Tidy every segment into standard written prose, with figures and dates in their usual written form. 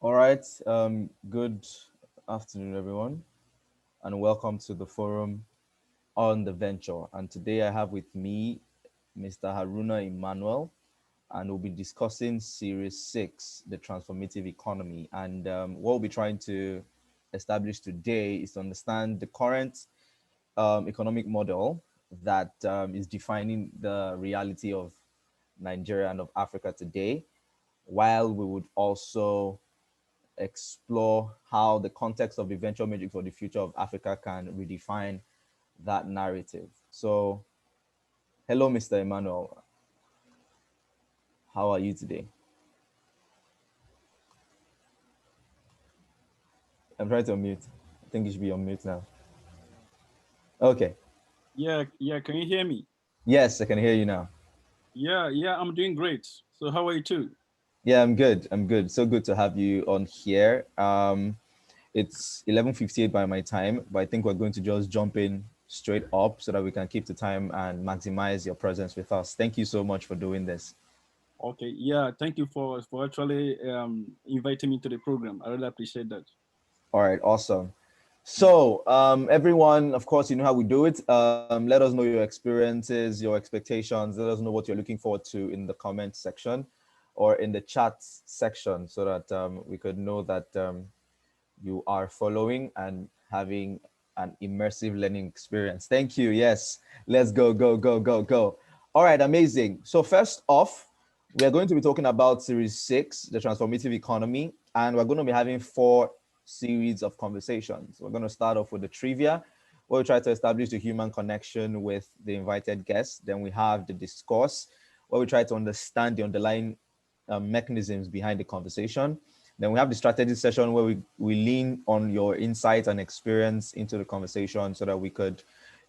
All right. Good afternoon, everyone, and welcome to the forum on the venture. And today I have with me Mr. Haruna Emmanuel, and we'll be discussing Series 6, the Transformative Economy. And what we'll be trying to establish today is to understand the current economic model that is defining the reality of Nigeria and of Africa today, while we would also explore how the context of the venture matrix for the future of Africa can redefine that narrative. So, hello, Mr. Emmanuel. How are you today? I'm trying to unmute. I think you should be on mute now. Okay. Yeah. Can you hear me? Yes, I can hear you now. Yeah. I'm doing great. So how are you too? Yeah, I'm good. I'm good. So good to have you on here. It's 11:58 by my time, but I think we're going to just jump in straight up so that we can keep the time and maximize your presence with us. Thank you so much for doing this. Okay. Yeah. Thank you for actually inviting me to the program. I really appreciate that. All right, awesome. So, everyone, of course, you know how we do it. Let us know your experiences, your expectations. Let us know what you're looking forward to in the comment section or in the chat section so that we could know that you are following and having an immersive learning experience. Thank you. Yes, let's go, go, go, go, go. All right, amazing. So first off, we're going to be talking about Series 6, the Transformative Economy, and we're going to be having four series of conversations. We're going to start off with the trivia, where we try to establish the human connection with the invited guests. Then we have the discourse, where we try to understand the underlying mechanisms behind the conversation. Then we have the strategy session where we lean on your insight and experience into the conversation so that we could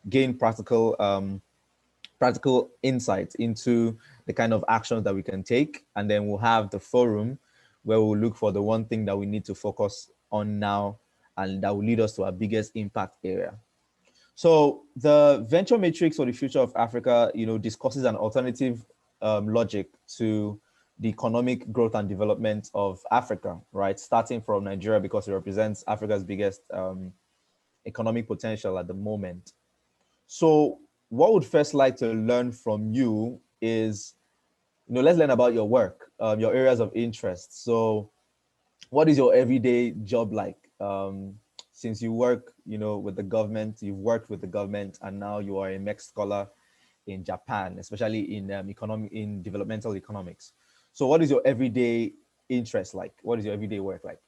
gain practical insights into the kind of actions that we can take. And then we'll have the forum where we'll look for the one thing that we need to focus on now and that will lead us to our biggest impact area. So the venture matrix for the future of Africa, discusses an alternative logic to the economic growth and development of Africa, right? Starting from Nigeria because it represents Africa's biggest economic potential at the moment. So what would first like to learn from you is, let's learn about your work, your areas of interest. So what is your everyday job like? Since you work, with the government, you've worked with the government, and now you are a MEC scholar in Japan, especially in developmental economics. So, what is your everyday interest like? What is your everyday work like?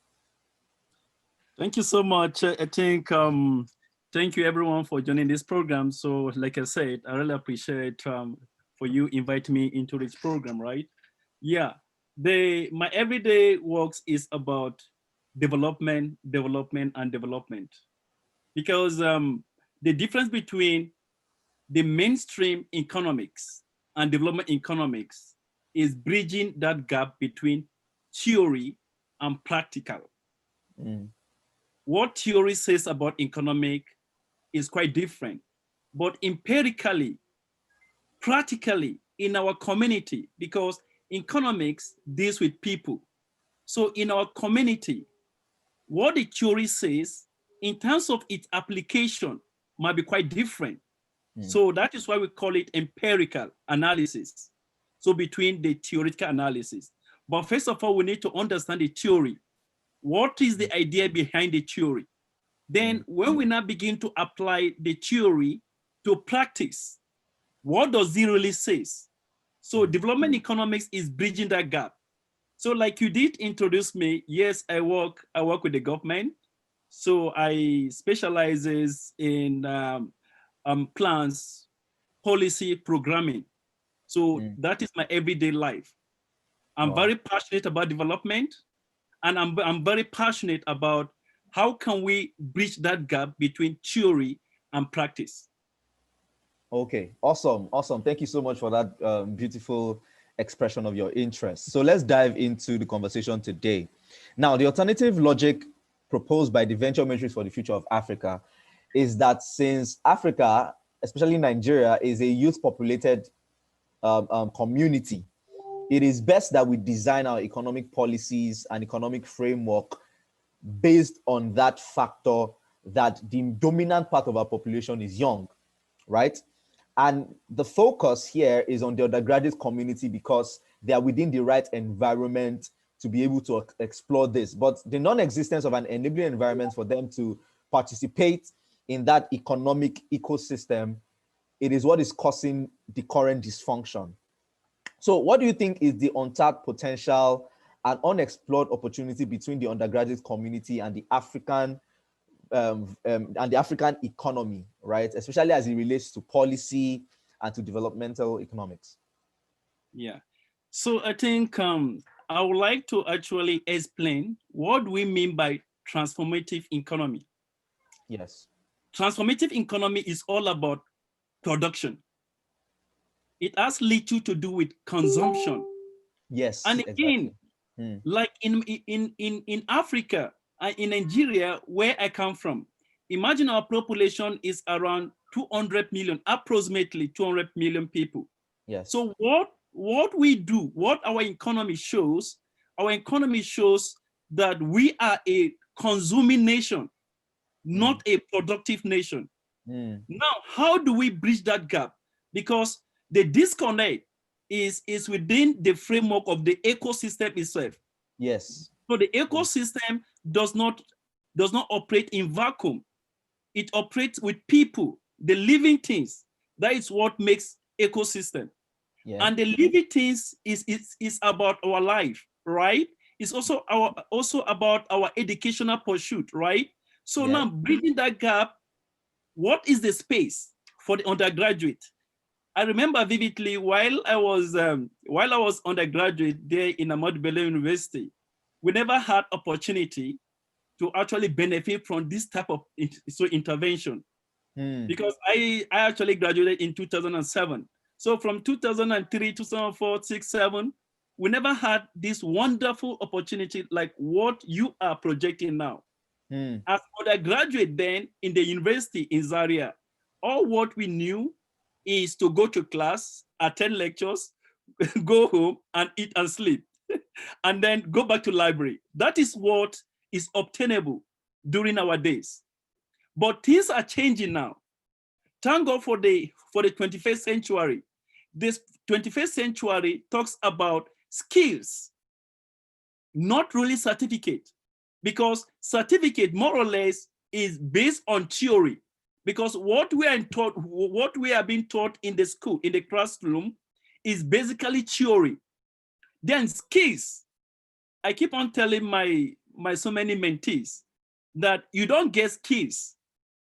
Thank you so much. I think thank you everyone for joining this program. So like I said, I really appreciate for you inviting me into this program, right? Yeah. My everyday works is about development, and development. Because the difference between the mainstream economics and development economics is bridging that gap between theory and practical. Mm. What theory says about economic is quite different, but empirically, practically in our community, because economics deals with people. So in our community, what the theory says in terms of its application might be quite different. Mm. So that is why we call it empirical analysis. So between the theoretical analysis. But first of all, we need to understand the theory. What is the idea behind the theory? Then when we now begin to apply the theory to practice, what does it really say? So development economics is bridging that gap. So like you did introduce me, yes, I work with the government. So I specializes in plans, policy, programming. So Mm. that is my everyday life. I'm Wow. very passionate about development, and I'm very passionate about how can we bridge that gap between theory and practice. Okay, awesome, awesome. Thank you so much for that beautiful expression of your interest. So let's dive into the conversation today. Now, the alternative logic proposed by the Venture Matrix for the Future of Africa is that since Africa, especially Nigeria, is a youth populated community, it is best that we design our economic policies and economic framework based on that factor, that the dominant part of our population is young, right? And the focus here is on the undergraduate community because they are within the right environment to be able to explore this. But the non-existence of an enabling environment for them to participate in that economic ecosystem, it is what is causing the current dysfunction. So what do you think is the untapped potential and unexplored opportunity between the undergraduate community and the African economy, right? Especially as it relates to policy and to developmental economics. Yeah. So I think I would like to actually explain what we mean by transformative economy. Yes. Transformative economy is all about production. It has little to do with consumption. Yes, And exactly. again, like in Africa, in Nigeria, where I come from, imagine our population is around 200 million, approximately 200 million people. Yes. So what we do, what our economy shows that we are a consuming nation, not a productive nation. Now, how do we bridge that gap? Because the disconnect is within the framework of the ecosystem itself. Yes. So the ecosystem does not operate in vacuum. It operates with people, the living things. That is what makes ecosystem. Yeah. And the living things is about our life, right? It's also about our educational pursuit, right? So Yeah. now bridging that gap, what is the space for the undergraduate? I remember vividly while I was undergraduate there in Ahmadu Bello University, we never had opportunity to actually benefit from this type of intervention. Because I actually graduated in 2007. So from 2003, 2004, 6, 7, we never had this wonderful opportunity like what you are projecting now. As undergraduate then in the university in Zaria, all what we knew is to go to class, attend lectures, go home and eat and sleep, and then go back to library. That is what is obtainable during our days. But things are changing now. Thank God for the 21st century. This 21st century talks about skills, not really certificate, because certificate more or less is based on theory. Because what we are being taught in the school, in the classroom, is basically theory. Then skills. I keep on telling my so many mentees that you don't get skills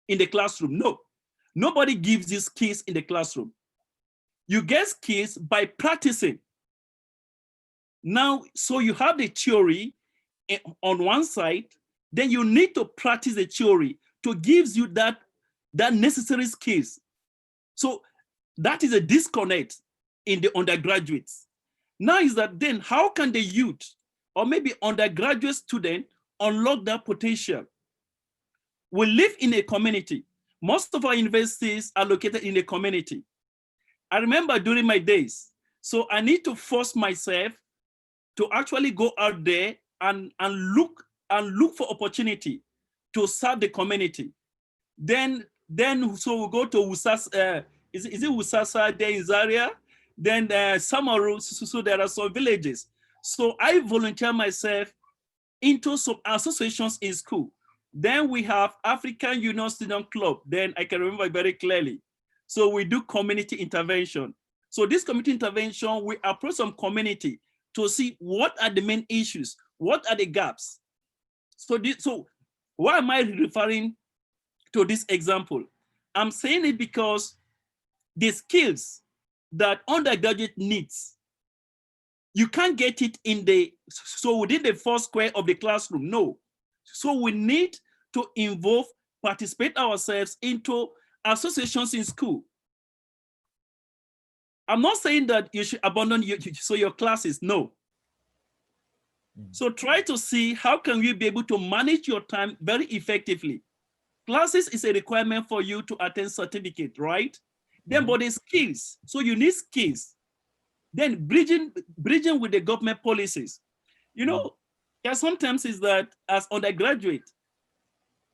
in the classroom. No, nobody gives you skills in the classroom. You get skills by practicing. Now, so you have the theory on one side, then you need to practice the theory to give you that necessary skills. So that is a disconnect in the undergraduates. Now is that then how can the youth or maybe undergraduate student unlock that potential? We live in a community. Most of our universities are located in a community. I remember during my days, so I need to force myself to actually go out there and look for opportunity to serve the community. Then so we go to Usasa, is it Usasa there in Zaria? Then Samaru, so there are some villages. So I volunteer myself into some associations in school. Then we have African Union Student Club. Then I can remember very clearly. So we do community intervention. So this community intervention, we approach some community to see what are the main issues, what are the gaps. So why am I referring to this example? I'm saying it because the skills that undergraduate needs, you can't get it within the four square of the classroom, no. So we need to participate ourselves into associations in school. I'm not saying that you should abandon your classes, no. So try to see how can you be able to manage your time very effectively. Classes is a requirement for you to attend certificate, right? Then but the skills, so you need skills. Then bridging with the government policies. You know, there sometimes is that as undergraduate,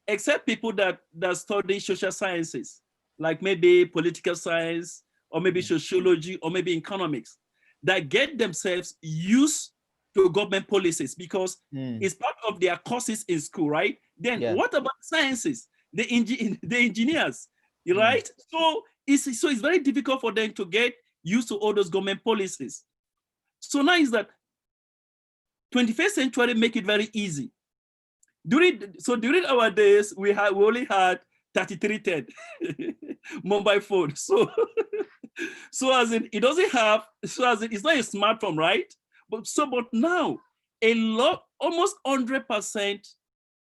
except people that study social sciences, like maybe political science, or maybe sociology, or maybe economics, that get themselves used to government policies because it's part of their courses in school, right? Then what about sciences, the engineers, right? So it's very difficult for them to get used to all those government policies. So now is that 21st century make it very easy. During our days, we only had 3310 mobile phone. So as in it doesn't have, so as in it's not a smartphone, right? But now almost 100%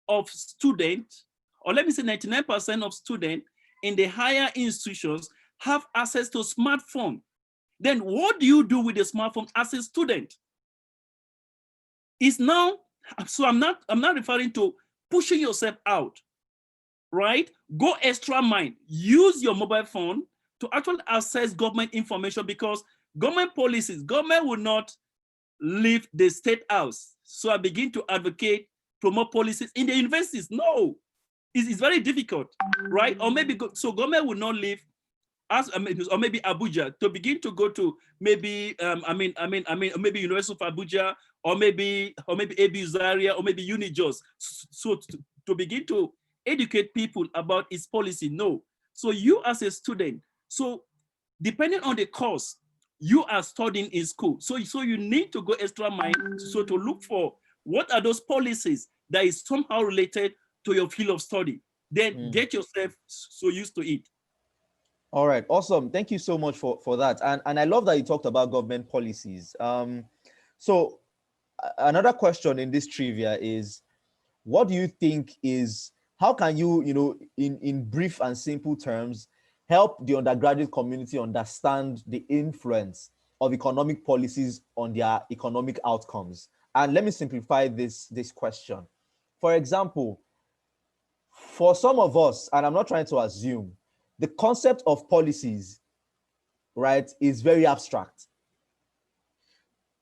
of students, or let me say 99% of students in the higher institutions have access to smartphone. Then what do you do with the smartphone as a student? It's now, so I'm not referring to pushing yourself out, right? Go extra mile. Use your mobile phone to actually access government information, because government policies, government will not leave the state house. So I begin to advocate, promote policies in the universities. No, it's very difficult, right? Or maybe, so government will not leave as, or maybe Abuja to begin to go to maybe maybe University of Abuja, or maybe ABU Zaria, or maybe Unijos, so to begin to educate people about its policy. No. So you as a student, so depending on the course you are studying in school, so you need to go extra mile, so to look for what are those policies that is somehow related to your field of study. Then get yourself so used to it. All right, awesome. Thank you so much for that. And I love that you talked about government policies. So another question in this trivia is, what do you think is, how can you, in brief and simple terms, help the undergraduate community understand the influence of economic policies on their economic outcomes? And let me simplify this question. For example, for some of us, and I'm not trying to assume, the concept of policies, right, is very abstract.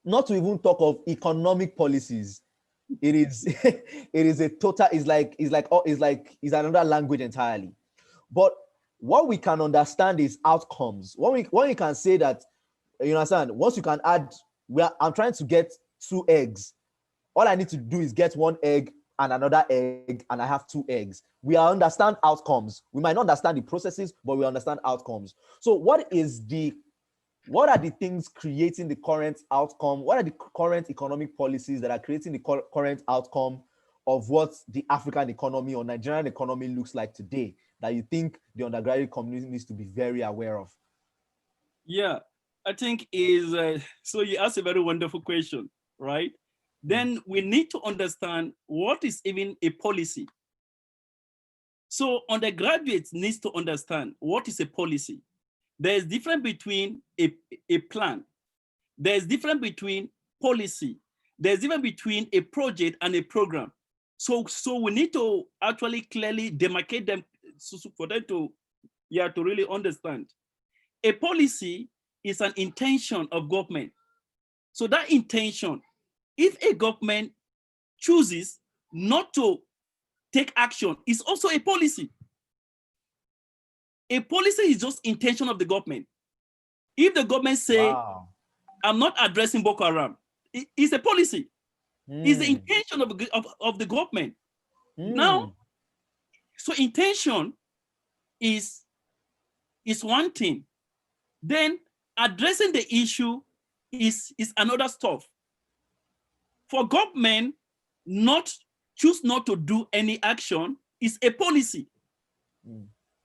Not to even talk of economic policies. It is it is a total, it's another language entirely. But what we can understand is outcomes. When we can say that, you understand, once you can add, I'm trying to get 2 eggs. All I need to do is get 1 egg and another egg, and I have 2 eggs. We understand outcomes. We might not understand the processes, but we understand outcomes. So what are the things creating the current outcome? What are the current economic policies that are creating the current outcome of what the African economy or Nigerian economy looks like today, that you think the undergraduate community needs to be very aware of? Yeah, I think is, so you asked a very wonderful question, right? Then we need to understand what is even a policy. So undergraduates needs to understand what is a policy. There's difference between a plan. There's difference between policy. There's difference between a project and a program. So we need to actually clearly demarcate them, so for them to really understand. A policy is an intention of government. So that intention, if a government chooses not to take action, is also a policy. A policy is just intention of the government. If the government say, wow, I'm not addressing Boko Haram, it's a policy. It's the intention of the government. Now, so intention is one thing. Then addressing the issue is another stuff. For government choose not to do any action is a policy.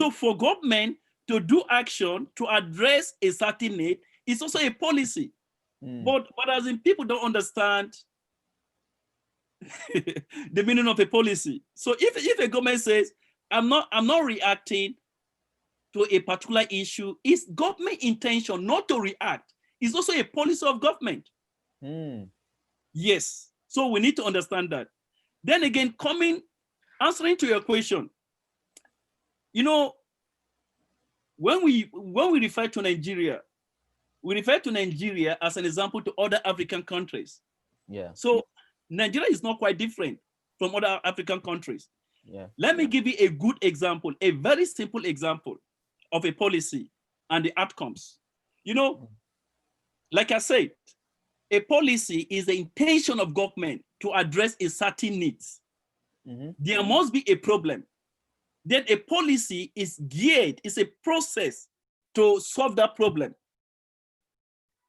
So for government to do action to address a certain need is also a policy. But as in, people don't understand the meaning of a policy. So if a government says, I'm not reacting to a particular issue, it's government intention not to react. It's also a policy of government. Yes. So we need to understand that. Then again, answering to your question, when we refer to Nigeria, we refer to Nigeria as an example to other African countries. Yeah. So Nigeria is not quite different from other African countries. Yeah. Let me give you a good example, a very simple example of a policy and the outcomes. You know, like I said, a policy is the intention of government to address a certain needs. There must be a problem. Then a policy is geared, it's a process to solve that problem.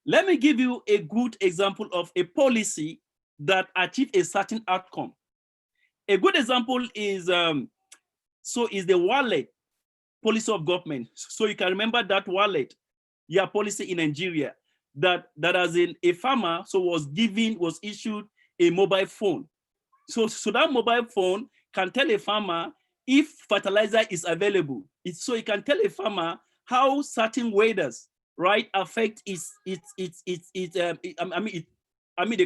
Let me give you a good example of a policy that achieved a certain outcome. A good example is is the wallet policy of government. So you can remember that wallet, policy in Nigeria that as in a farmer was issued a mobile phone. So that mobile phone can tell a farmer if fertilizer is available. So it can tell a farmer how certain weathers, right, affect the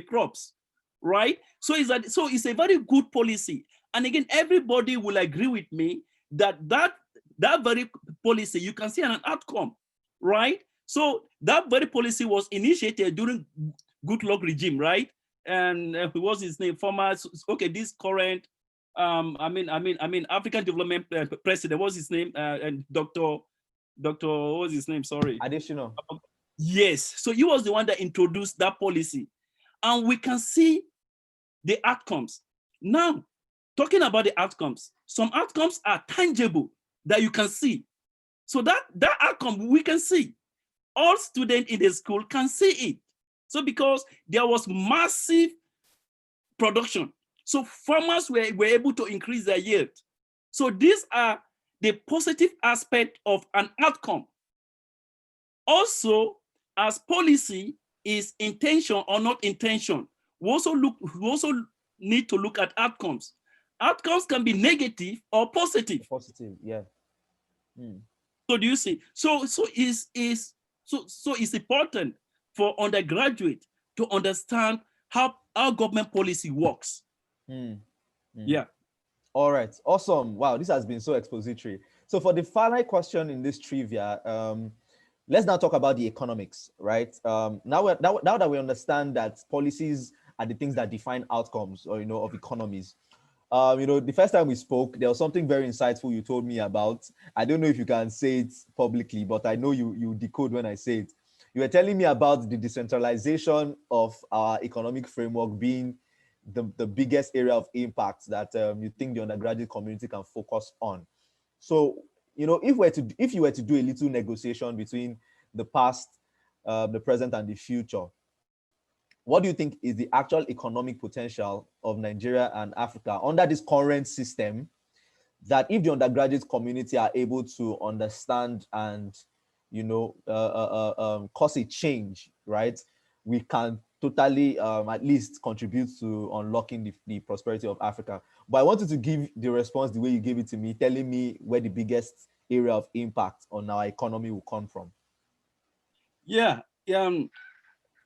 crops, right? So it's a very good policy. And again, everybody will agree with me that very policy, you can see an outcome, right? So that very policy was initiated during Goodluck regime, right? And who was his name? Former, okay, this current, African development president. What's his name? And Dr. What was his name? Sorry. Additional. Yes. So he was the one that introduced that policy, and we can see the outcomes. Now, talking about the outcomes, some outcomes are tangible that you can see. So that outcome we can see. All students in the school can see it. So because there was massive production, so farmers were able to increase their yield. So these are the positive aspect of an outcome. Also, as policy is intention or not intention, we also need to look at outcomes. Outcomes can be negative or positive. Positive, yeah. So do you see? So it's important for undergraduate to understand how government policy works. Yeah. All right. Awesome. Wow, this has been so expository. So for the final question in this trivia, let's now talk about the economics, right? Now that we understand that policies are the things that define outcomes, or of economies. The first time we spoke, there was something very insightful you told me about. I don't know if you can say it publicly, but I know you decode when I say it. You were telling me about the decentralization of our economic framework being the biggest area of impact that you think the undergraduate community can focus on. So, if you were to do a little negotiation between the past, the present, and the future, what do you think is the actual economic potential of Nigeria and Africa under this current system, that if the undergraduate community are able to understand and, cause a change, right, we can totally at least contribute to unlocking the prosperity of Africa? But I wanted to give the response the way you gave it to me, telling me where the biggest area of impact on our economy will come from. Yeah.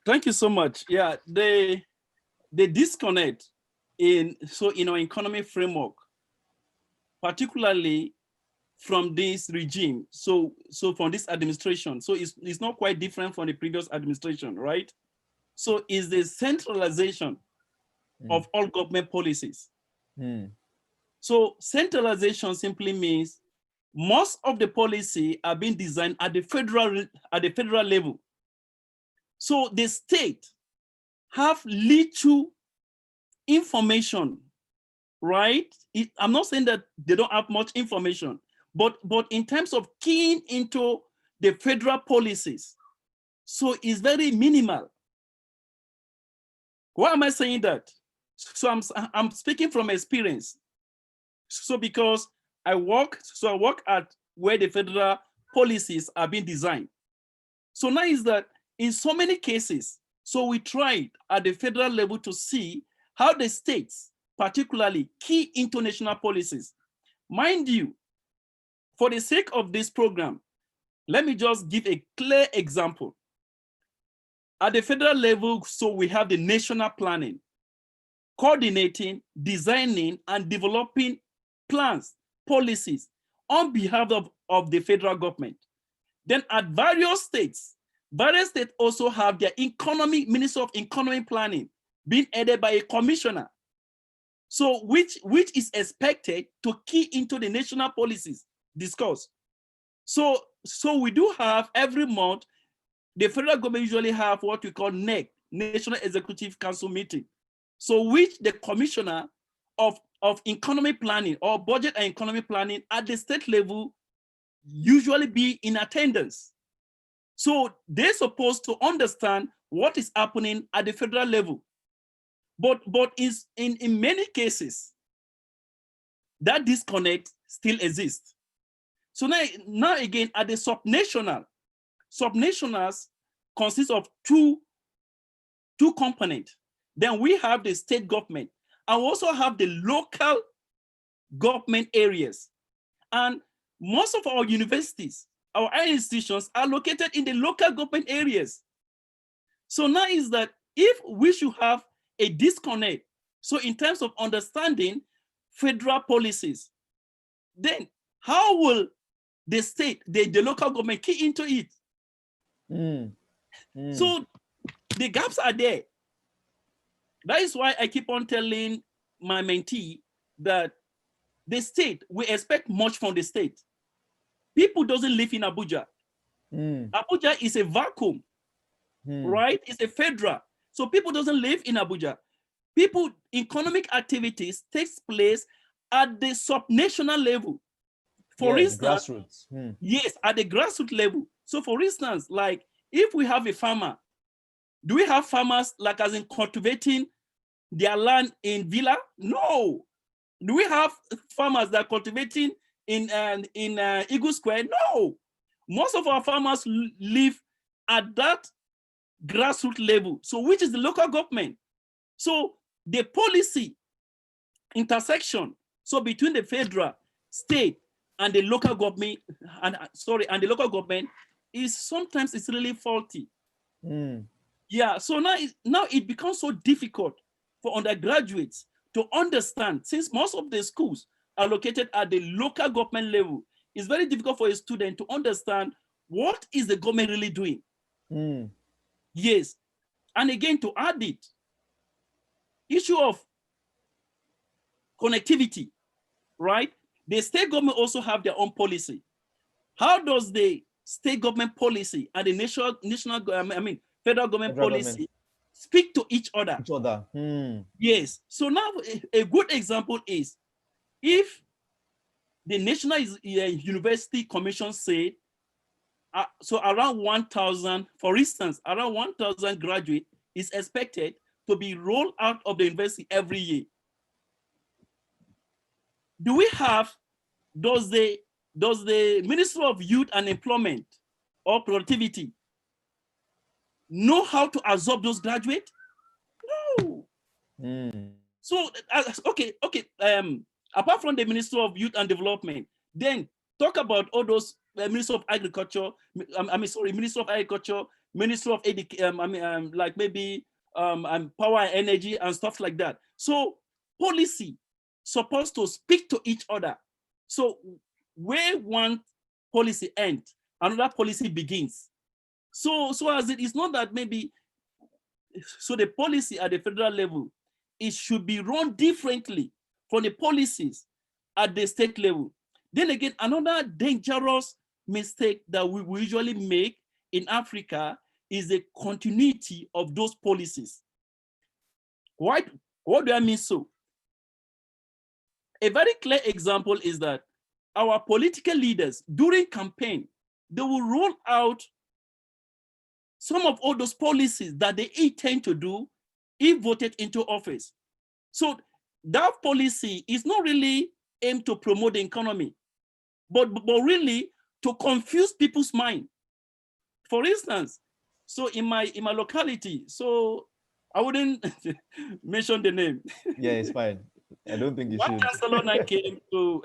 Thank you so much. Yeah, the disconnect in our economic framework, particularly from this regime, so from this administration, so it's not quite different from the previous administration, right? So is the centralization of all government policies. So centralization simply means most of the policy are being designed at the federal level. So the state have little information, right? I'm not saying that they don't have much information, but in terms of keying into the federal policies, so it's very minimal. Why am I saying that? So I'm speaking from experience. So because I work at where the federal policies are being designed. So now is that in so many cases, so we tried at the federal level to see how the states, particularly key into national policies. Mind you, for the sake of this program, let me just give a clear example. At the federal level, so we have the national planning, coordinating, designing, and developing plans, policies on behalf of the federal government. Then at various states, Various states also have their Minister of Economy Planning being headed by a commissioner. So which is expected to key into the national policies discussed. So we do have every month, the federal government usually have what we call NEC, National Executive Council meeting. So which the commissioner of economy planning or budget and economy planning at the state level usually be in attendance. So they're supposed to understand what is happening at the federal level. But is in many cases, that disconnect still exists. So now again, at the subnationals consist of two components. Then we have the state government, and we also have the local government areas. And most of our universities, our higher institutions are located in the local government areas. So now is that if we should have a disconnect, so in terms of understanding federal policies, then how will the state, the local government key into it? So the gaps are there. That is why I keep on telling my mentee that the state, we expect much from the state. People doesn't live in Abuja. Abuja is a vacuum, right? It's a federal. So people doesn't live in Abuja. People, economic activities takes place at the subnational level. For instance, grassroots. Yes, at the grassroots level. So for instance, like if we have a farmer, do we have farmers like as in cultivating their land in Villa? No. Do we have farmers that are cultivating in Eagle Square? No. Most of our farmers live at that grassroots level. So which is the local government. So the policy intersection, so between the federal, state, and the local government, and the local government is sometimes it's really faulty. Yeah, so now it becomes so difficult for undergraduates to understand, since most of the schools are located at the local government level. It's very difficult for a student to understand what is the government really doing. Yes, and again, to add it, issue of connectivity, right? The state government also have their own policy. How does the state government policy and the federal government policy speak to each other? Yes. So now a good example is if the National University Commission said, so around 1,000, for instance, around 1,000 graduates is expected to be rolled out of the university every year. Do we have, does the Ministry of Youth and Employment or Productivity know how to absorb those graduates? No. So, okay. Apart from the Ministry of Youth and Development, then talk about all those Ministry of Agriculture, Ministry of Agriculture, Ministry of Education, like maybe Power and Energy and stuff like that. So policy supposed to speak to each other. So where one policy ends, another policy begins. So as it is not that maybe, so the policy at the federal level, it should be run differently from the policies at the state level. Then again, another dangerous mistake that we usually make in Africa is the continuity of those policies. What do I mean so? A very clear example is that our political leaders during campaign, they will roll out some of all those policies that they intend to do if voted into office. So that policy is not really aimed to promote the economy, but really to confuse people's mind. For instance, so in my locality, so I wouldn't mention the name. Yeah, it's fine. I don't think you One should. chancellor I came to,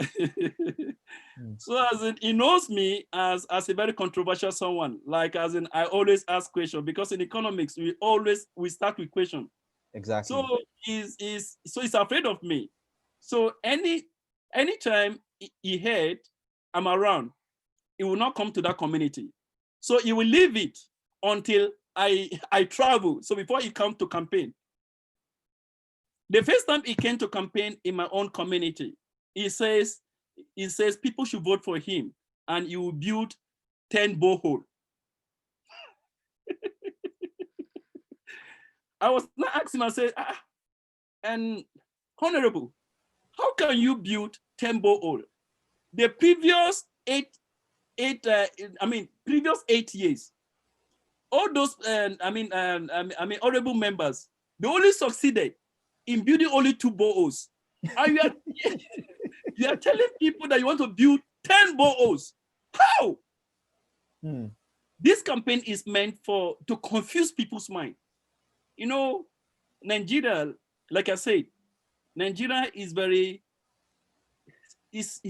so as in, he knows me as a very controversial someone. Like as in, I always ask questions because in economics we start with questions. Exactly. So he's afraid of me. So anytime he heard I'm around, he will not come to that community. So he will leave it until I travel. So before he come to campaign, the first time he came to campaign in my own community, he says people should vote for him and he will build 10 boreholes. I was not asking, I said, and honorable, how can you build 10 boreholes? The previous previous 8 years, all those, honorable members, they only succeeded in building only 2 boreholes. And you are telling people that you want to build 10 boreholes. How? This campaign is meant to confuse people's mind. You know, Nigeria, like I said, Nigeria is very, it's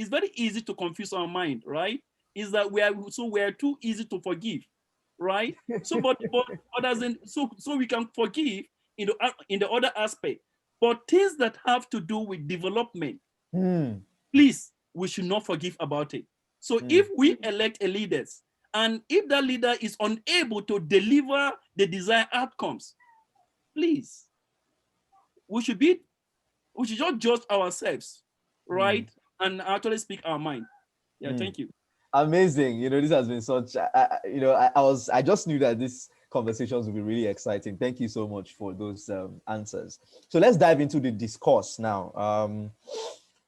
very easy to confuse our mind, right? Is that we are too easy to forgive, right? So, but so we can forgive in the other aspect, but things that have to do with development, please, we should not forgive about it. So if we elect a leader, and if that leader is unable to deliver the desired outcomes, please, we should just judge ourselves, right? And actually speak our mind. Yeah, thank you. Amazing. This has been such, I just knew that these conversations will be really exciting. Thank you so much for those answers. So let's dive into the discourse now.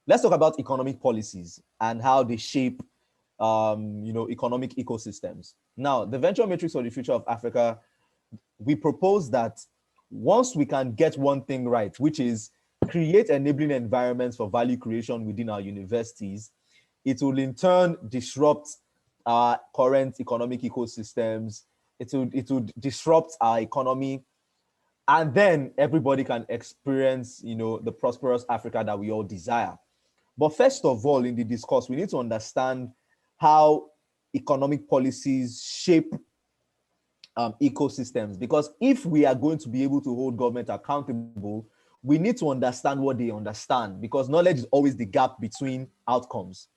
Let's talk about economic policies and how they shape, economic ecosystems. Now, the Venture Matrix for the Future of Africa, we propose that once we can get one thing right, which is create enabling environments for value creation within our universities, it will in turn disrupt our current economic ecosystems. It will disrupt our economy, and then everybody can experience, the prosperous Africa that we all desire. But first of all, in the discourse, we need to understand how economic policies shape ecosystems, because if we are going to be able to hold government accountable, we need to understand what they understand, because knowledge is always the gap between outcomes.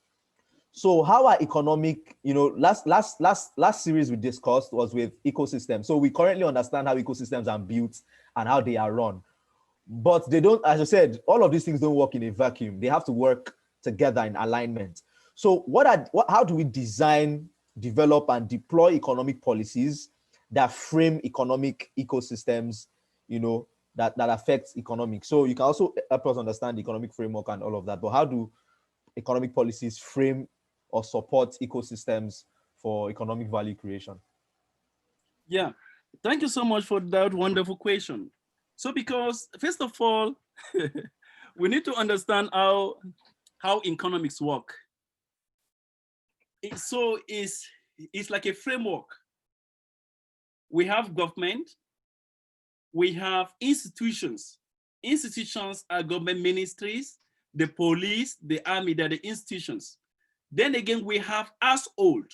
So how are economic, last series we discussed was with ecosystems. So we currently understand how ecosystems are built and how they are run. But they don't, as I said, all of these things don't work in a vacuum. They have to work together in alignment. So how do we design, develop, and deploy economic policies that frame economic ecosystems, that affects economics? So you can also help us understand the economic framework and all of that. But how do economic policies frame or support ecosystems for economic value creation? Yeah. Thank you so much for that wonderful question. So because first of all, we need to understand how economics work. It's like a framework. We have government, we have institutions. Institutions are government ministries, the police, the army, they're the institutions. Then again, we have household,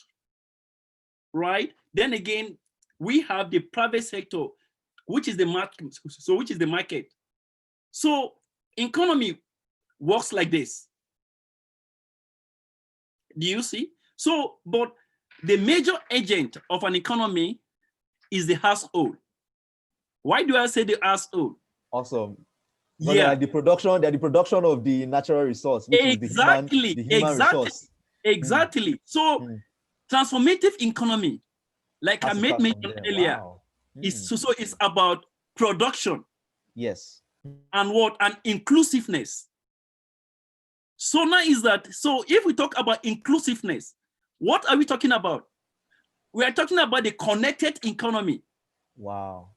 right? Then again, we have the private sector, which is the market. So economy works like this. Do you see? So, but the major agent of an economy is the household. Why do I say the household? Awesome. So yeah, they're the production of the natural resource, which is the human resource. Exactly. So transformative economy, like I made mention earlier, is so it's about production. Yes. And what? And inclusiveness. So now is that, so if we talk about inclusiveness, what are we talking about? We are talking about the connected economy. Wow.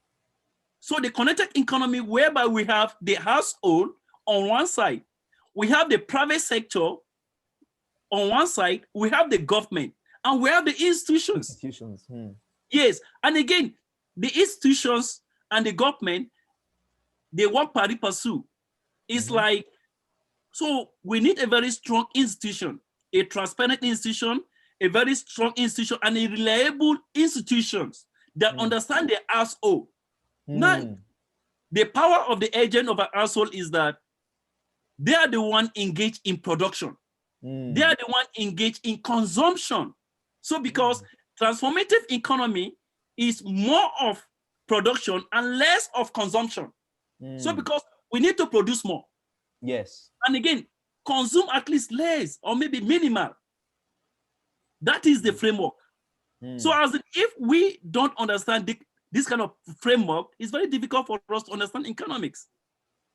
So the connected economy, whereby we have the household on one side, we have the private sector on one side, we have the government, and we have the institutions. Yes, and again, the institutions and the government, they work pari passu. It's like, so we need a very strong institution, a transparent institution, a very strong institution, and a reliable institutions that understand the household. Now, the power of the agent of an household is that they are the one engaged in production. They are the one engaged in consumption. So because Transformative economy is more of production and less of consumption. So because we need to produce more. Yes. And again, consume at least less or maybe minimal. That is the framework. So as if we don't understand this kind of framework, it's very difficult for us to understand economics.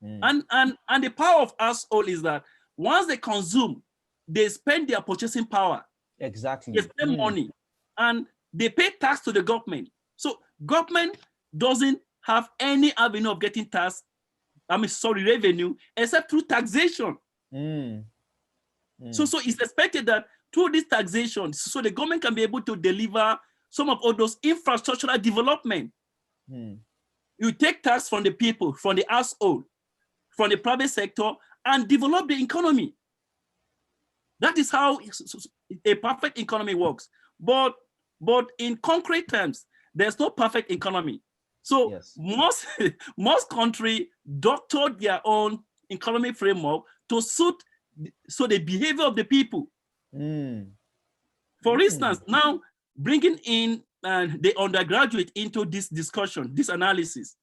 And the power of us all is that once they consume, they spend their purchasing power. Exactly. They spend money and they pay tax to the government. So government doesn't have any avenue of getting tax, revenue, except through taxation. So it's expected that through this taxation, so the government can be able to deliver some of all those infrastructural development. You take tax from the people, from the household, from the private sector, and develop the economy. That is how a perfect economy works. But in concrete terms, there's no perfect economy. So yes. most countries doctored their own economic framework to suit the behavior of the people. For instance, now bringing in the undergraduate into this discussion, this analysis,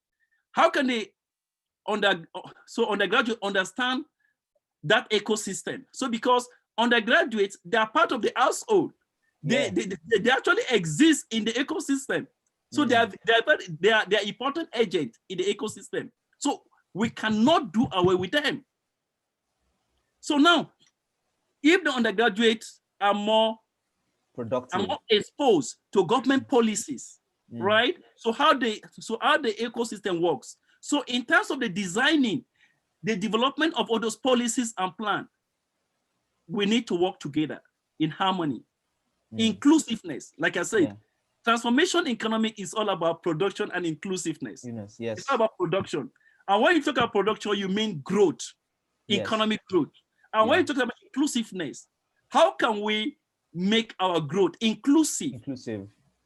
how can the undergraduate understand that ecosystem? So because undergraduates, they are part of the household. They actually exist in the ecosystem. So they are important agents in the ecosystem. So we cannot do away with them. So now, if the undergraduates are more productive, are more exposed to government policies, right? So how the ecosystem works. So in terms of the designing, the development of all those policies and plans, we need to work together in harmony. Inclusiveness, like I said, transformation economic is all about production and inclusiveness. Yes. It's all about production. And when you talk about production, you mean growth, economic growth. And when you talk about inclusiveness, how can we make our growth inclusive?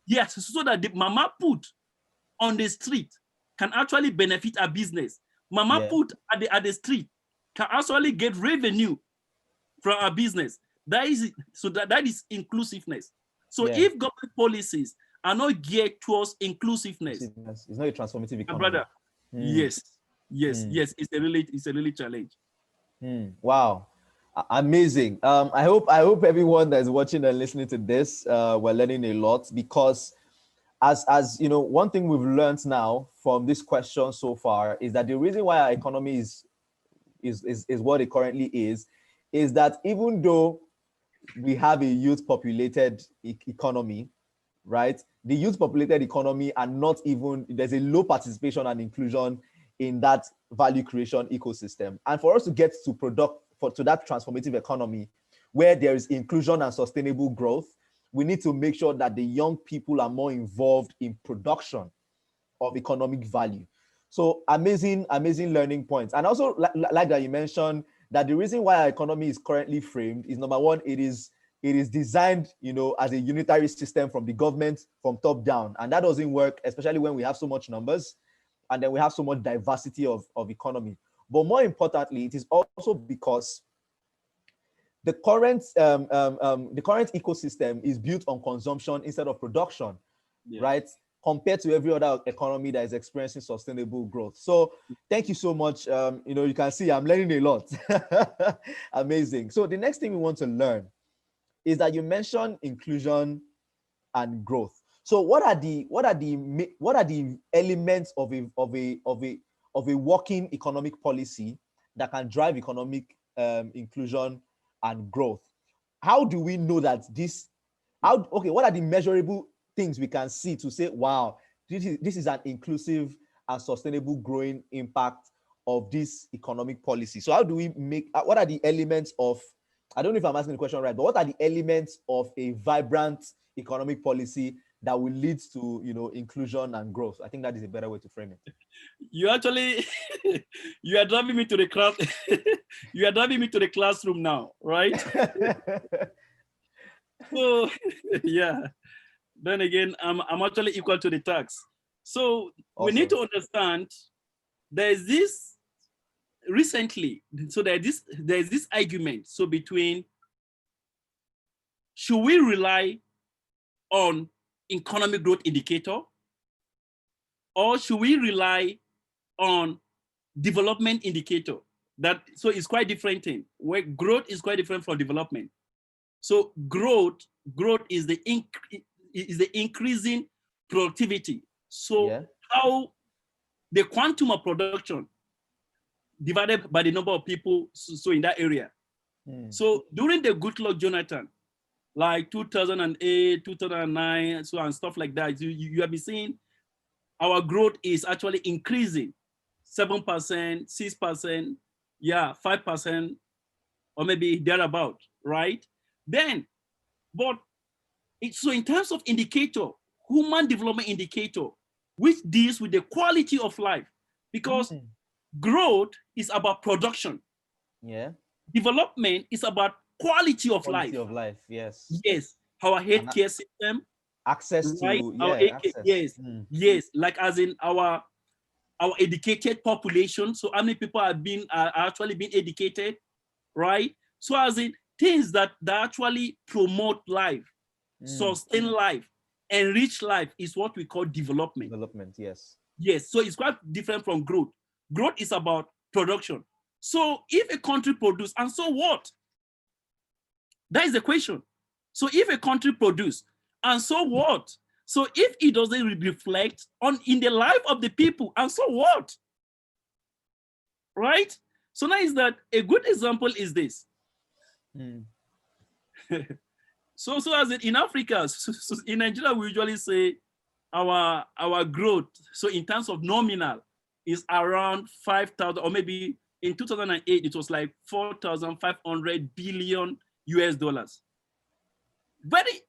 Yes, so that the mama put on the street can actually benefit our business. Mama put at the street can actually get revenue from our business. That is inclusiveness. So if government policies are not geared towards inclusiveness, it's not a transformative economy. Brother, yes, it's a really challenge. Wow. Amazing. I hope everyone that is watching and listening to this, we're learning a lot, because as you know, one thing we've learned now from this question so far is that the reason why our economy is what it currently is that even though we have a youth populated economy, right? The youth populated economy are not even, there's a low participation and inclusion in that value creation ecosystem. And for us to get to to that transformative economy where there is inclusion and sustainable growth, we need to make sure that the young people are more involved in production of economic value. So amazing learning points. And also like that you mentioned that the reason why our economy is currently framed is, number one, it is designed, as a unitary system from the government, from top down. And that doesn't work, especially when we have so much numbers and then we have so much diversity of economy. But more importantly, it is also because the current ecosystem is built on consumption instead of production, right? Compared to every other economy that is experiencing sustainable growth. So thank you so much. You can see I'm learning a lot. Amazing. So the next thing we want to learn is that you mentioned inclusion and growth. So what are the elements of a working economic policy that can drive economic inclusion and growth? How do we know that what are the measurable things we can see to say, wow, this is an inclusive and sustainable growing impact of this economic policy? So how do we what are the elements of, I don't know if I'm asking the question right, but what are the elements of a vibrant economic policy that will lead to, inclusion and growth? I think that is a better way to frame it. You actually, you are driving me to the class. You are driving me to the classroom now, right? So, yeah. Then again, I'm actually equal to the tax. So we need to understand there's this recently. So there's this argument. So between, should we rely on economic growth indicator, or should we rely on development indicator? So it's quite different thing, where growth is quite different from development. So growth is the increasing productivity. So how the quantum of production divided by the number of people so in that area. So during the Goodluck Jonathan, like 2008, 2009, so and stuff like that, you have been seeing our growth is actually increasing 7%, 6%, 5%, or maybe thereabout, right? Then, so in terms of indicator, human development indicator, which deals with the quality of life, because growth is about production. Yeah. Development is about quality of life. Quality of life, yes. Yes, our healthcare system. Access right? to, Access. Yes, like as in our educated population. So how many people are actually being educated, right? So as in things that actually promote life, sustain life, enrich life is what we call development. Development, yes. Yes, so it's quite different from growth. Growth is about production. So if a country produces, and so what? That is the question. So if a country produces, and so what? So if it doesn't reflect in the life of the people, and so what? Right? So now is that a good example is this. So as in Africa, so in Nigeria, we usually say our growth, so in terms of nominal, is around 5,000, or maybe in 2008, it was like 4,500 billion US dollars. Very,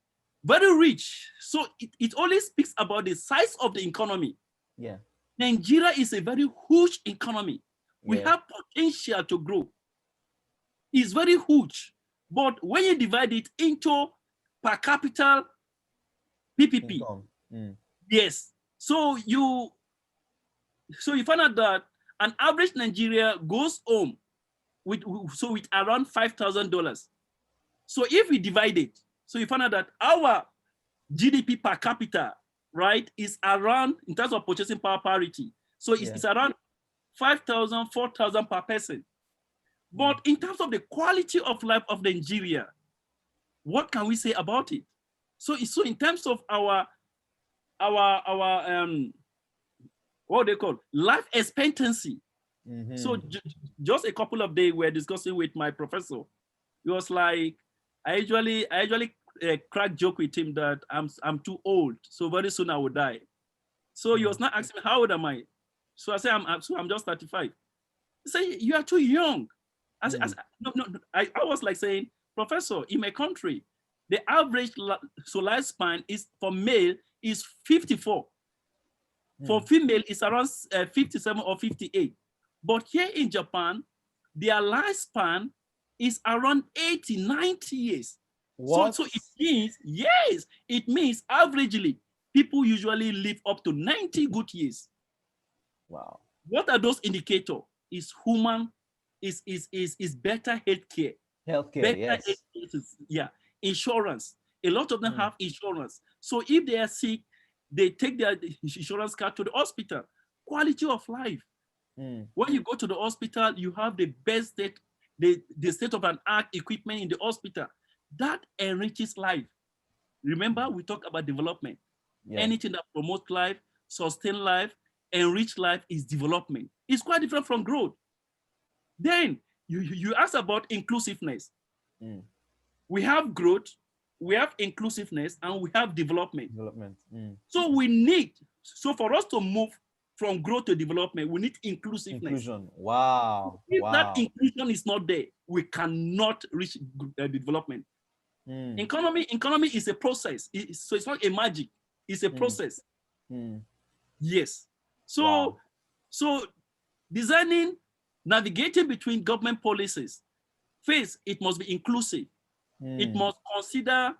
very rich. So it only speaks about the size of the economy. Yeah. Nigeria is a very huge economy. We have potential to grow. It's very huge. But when you divide it into per capita PPP, yes. So you find out that an average Nigeria goes home with around $5,000. So if we divide it, so you find out that our GDP per capita, right, is around, in terms of purchasing power parity, so it's around 5,000, 4,000 per person. But in terms of the quality of life of Nigeria, what can we say about it? So in terms of our what they call life expectancy. So just a couple of days, we're discussing with my professor. He was like, I usually crack joke with him that I'm too old, so very soon I will die. So he was not asking me, how old am I? So I said, I'm just 35. He said, you are too young. I said, no. I was like saying, Professor, in my country, the average lifespan is for male is 54. For female, it's around 57 or 58. But here in Japan, their lifespan is around 80, 90 years. What? So it means, yes, it means averagely, people usually live up to 90 good years. Wow. What are those indicators? Is human, is better healthcare. Healthcare, yes. Yeah, insurance. A lot of them have insurance. So if they are sick, they take their insurance card to the hospital. Quality of life. When you go to the hospital, you have the best state, the state-of-an-art equipment in the hospital. That enriches life. Remember, we talk about development. Yeah. Anything that promotes life, sustain life, enrich life is development. It's quite different from growth. Then you ask about inclusiveness. We have growth, we have inclusiveness, and we have development. So we need, for us to move from growth to development, we need inclusiveness. Inclusion. Wow. If that inclusion is not there, we cannot reach development. Economy is a process. So it's not a magic. It's a process. Yes. So navigating between government policies, first, it must be inclusive. It must consider.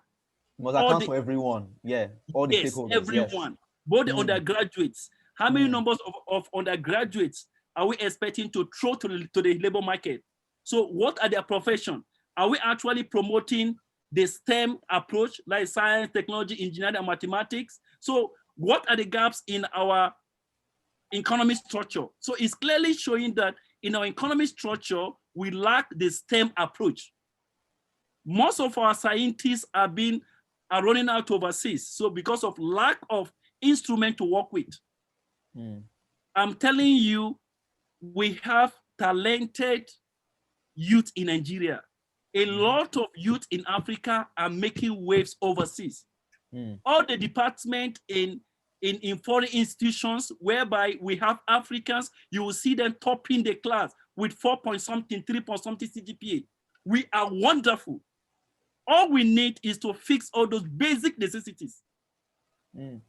Must account for everyone. Yeah. All the stakeholders. Everyone. Yes. Both the undergraduates. How many numbers of undergraduates are we expecting to throw to the labor market? So what are their profession? Are we actually promoting the STEM approach, like science, technology, engineering, and mathematics. So what are the gaps in our economic structure? So it's clearly showing that in our economic structure, we lack the STEM approach. Most of our scientists are running out overseas. So because of lack of instrument to work with, I'm telling you, we have talented youth in Nigeria. A lot of youth in Africa are making waves overseas. All the department in foreign institutions whereby we have Africans, you will see them topping the class with 4 point something, 3 point something CGPA. We are wonderful. All we need is to fix all those basic necessities.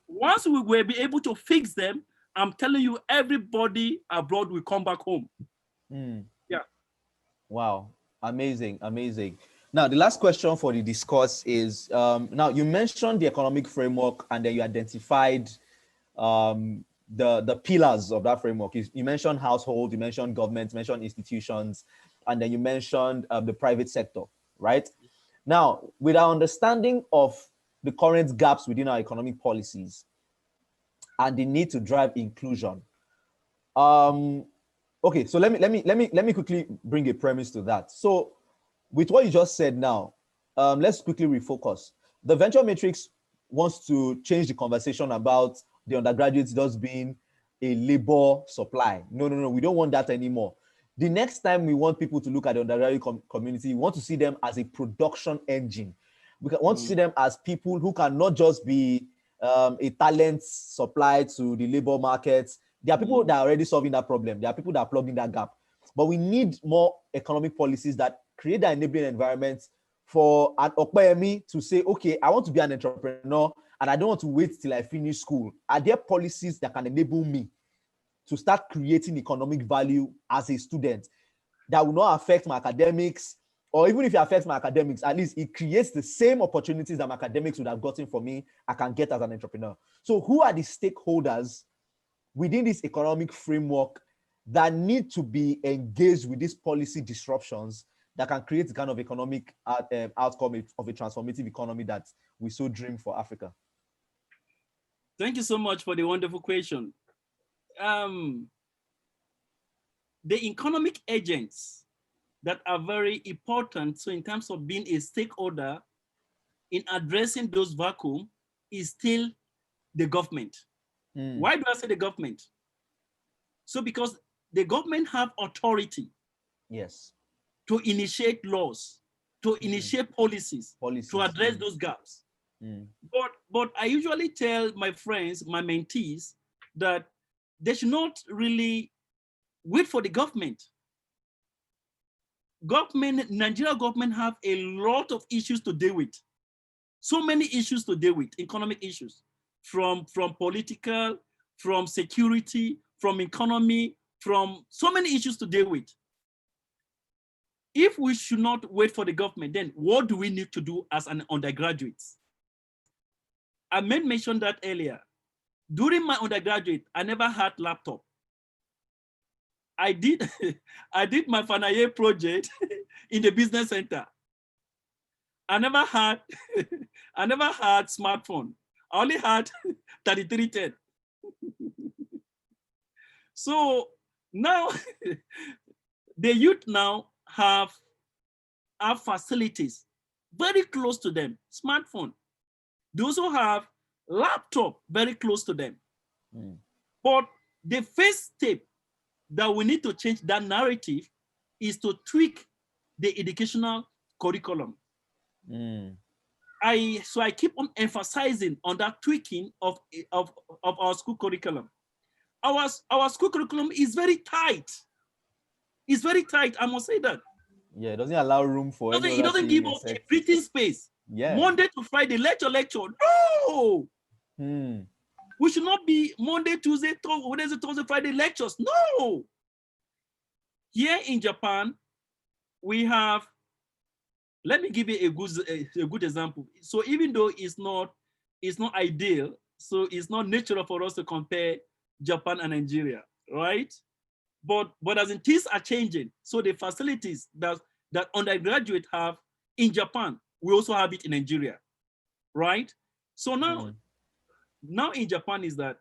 Once we will be able to fix them, I'm telling you, everybody abroad will come back home. Yeah. Wow. Amazing. Amazing. Now, the last question for the discourse is, now you mentioned the economic framework and then you identified the pillars of that framework. You mentioned household, you mentioned government, you mentioned institutions, and then you mentioned the private sector, right? Now, with our understanding of the current gaps within our economic policies and the need to drive inclusion, okay, so let me quickly bring a premise to that. So, with what you just said now, let's quickly refocus. The venture matrix wants to change the conversation about the undergraduates just being a labor supply. No, we don't want that anymore. The next time we want people to look at the undergraduate community, we want to see them as a production engine. We want to see them as people who can not just be a talent supply to the labor markets. There are people that are already solving that problem. There are people that are plugging that gap. But we need more economic policies that create that enabling environment for an Okpeyemi to say, okay, I want to be an entrepreneur and I don't want to wait till I finish school. Are there policies that can enable me to start creating economic value as a student that will not affect my academics? Or even if it affects my academics, at least it creates the same opportunities that my academics would have gotten for me, I can get as an entrepreneur. So who are the stakeholders within this economic framework that need to be engaged with these policy disruptions that can create the kind of economic outcome of a transformative economy that we so dream for Africa? Thank you so much for the wonderful question. The economic agents that are very important, so in terms of being a stakeholder in addressing those vacuum, is still the government. Why do I say the government? So because the government have authority, yes, to initiate laws, to initiate policies, to address those gaps. But I usually tell my friends, my mentees, that they should not really wait for the government. Nigeria government have a lot of issues to deal with. So many issues to deal with, economic issues, from political, from security, from economy, from so many issues to deal with. If we should not wait for the government, then what do we need to do as an undergraduate? I mentioned that earlier. During my undergraduate, I never had laptop. I did my final year project in the business center. I never had smartphone. I only had 3310. So now the youth now have facilities very close to them, smartphone. They also have laptop very close to them. But the first step that we need to change that narrative is to tweak the educational curriculum. So I keep on emphasizing on that tweaking of our school curriculum. Our school curriculum is very tight. It's very tight, I must say that. Yeah, it doesn't allow room for any it doesn't give us a breathing space. Yeah. Monday to Friday, lecture. No! We should not be Monday, Tuesday, Wednesday, Thursday, Friday lectures. No! Here in Japan, we have, let me give you a good example. So even though it's not ideal, so it's not natural for us to compare Japan and Nigeria, right? But as in things are changing, so the facilities that undergraduates have in Japan, we also have it in Nigeria, right? So now, now in Japan is that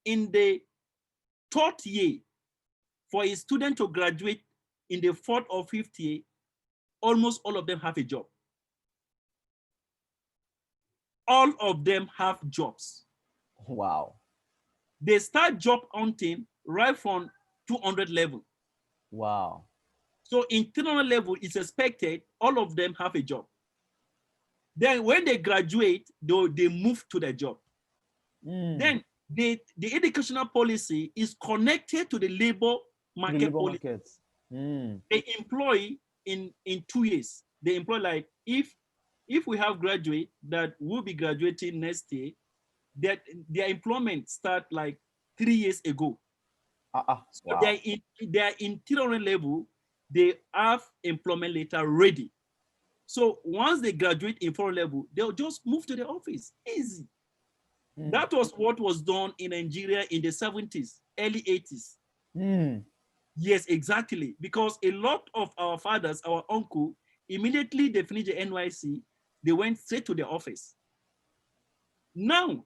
in the third year, for a student to graduate in the fourth or fifth year, almost all of them have a job. All of them have jobs. Wow. They start job hunting right from 200 level. Wow. So in 300 level, it's expected all of them have a job. Then when they graduate, they move to their job. Then the educational policy is connected to the labor market policy. They employ in 2 years. They employ, like, if we have graduate that will be graduating next year, that their employment start like 3 years ago. So wow. they are in 300 level, they have employment letter ready. So once they graduate in 400 level, they'll just move to the office. Easy. That was what was done in Nigeria in the 70s, early 80s. Yes, exactly. Because a lot of our fathers, our uncle, immediately they finished the NYC, they went straight to the office. Now,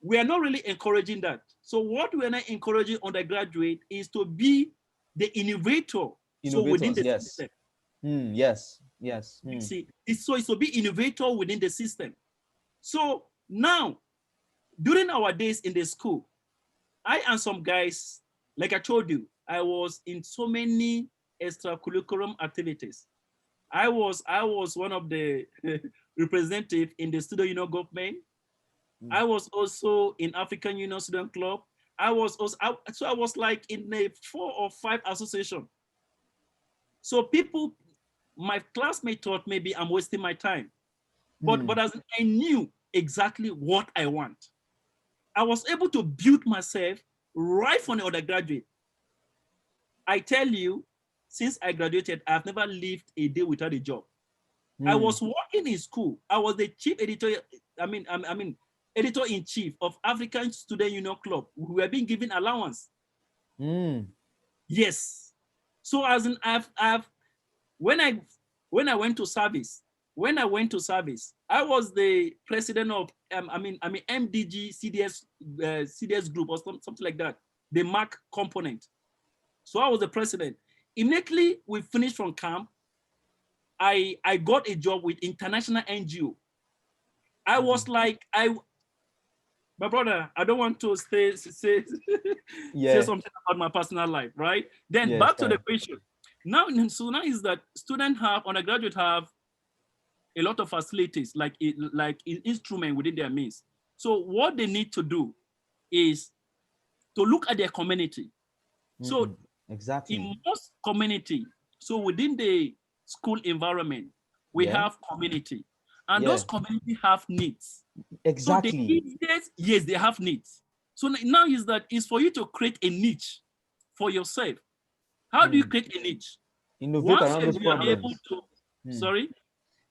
we are not really encouraging that. So what we are not encouraging undergraduate is to be the innovator. So within the system. Yes. You see, it's to be innovator within the system. So now, during our days in the school, I and some guys, like I told you, I was in so many extracurriculum activities. I was one of the representatives in the student union government. I was also in African Union Student Club. I was like in a 4 or 5 association. So people, my classmates thought maybe I'm wasting my time. But as I knew exactly what I want, I was able to build myself right from the undergraduate. I tell you, since I graduated, I've never lived a day without a job. I was working in school. I was the chief editor, editor-in-chief of African Student Union Club. We were being given allowance. Yes. So as in when I went to service, I was the president of MDG CDS group or something like that, the MAC component. So I was the president. Immediately we finished from camp, I got a job with international NGO. I was like, my brother, I don't want to say something about my personal life, right? Then back to the question. Now is that undergraduate have a lot of facilities, like instrument within their means. So what they need to do is to look at their community. So exactly, in most community, so within the school environment, we have community, and those community have needs. Exactly. So they need, yes, they have needs. So now is that is for you to create a niche for yourself. How do you create a niche? Innovate around those problems. Sorry?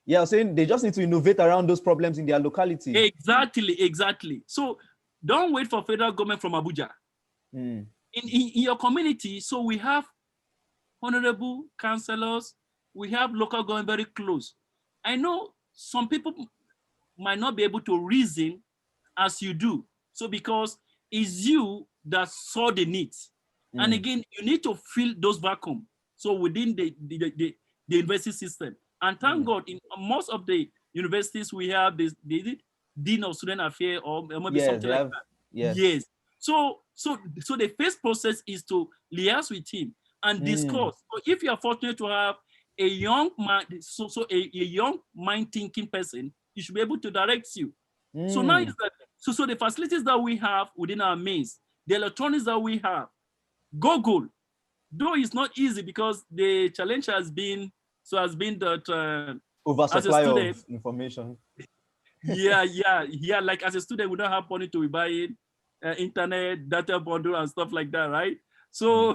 Yeah, I was saying they just need to innovate around those problems in their locality. Exactly. So don't wait for federal government from Abuja. In your community, so we have honorable councillors, we have local government very close. I know some people might not be able to reason as you do. So because it's you that saw the needs. And again, you need to fill those vacuum. So within the university system. And thank God, in most of the universities we have this Dean of Student Affairs or maybe something like that. Yes. So the first process is to liaise with him and discuss. So if you are fortunate to have a young mind, a young mind thinking person, he should be able to direct you. So now is that so the facilities that we have within our means, the electronics that we have, Google, though it's not easy because the challenge has been that oversupply of information. yeah. Like as a student, we don't have money to be buying internet, data bundle, and stuff like that, right? So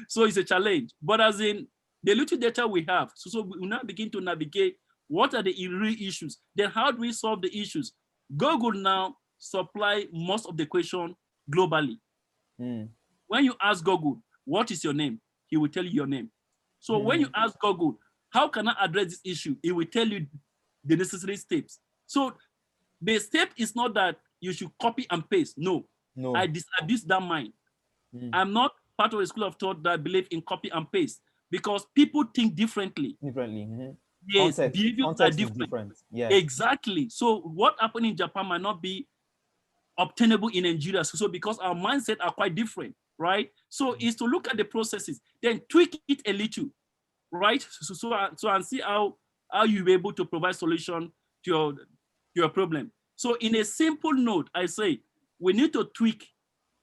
so it's a challenge. But as in the little data we have, so we now begin to navigate what are the real issues. Then how do we solve the issues? Google now supply most of the question globally. When you ask Google, what is your name? He will tell you your name. So when you ask Google, how can I address this issue? It will tell you the necessary steps. So the step is not that you should copy and paste. No, I No. disabuse that mind. Mm. I'm not part of a school of thought that believe in copy and paste because people think differently. Differently. Mhm. Yes, behaviors are Context is different. different. Yeah. Exactly. So what happened in Japan might not be obtainable in Nigeria. So because our mindset are quite different, right? So is to look at the processes, then tweak it a little, right? So and see how you be able to provide solution to your problem. So in a simple note, I say we need to tweak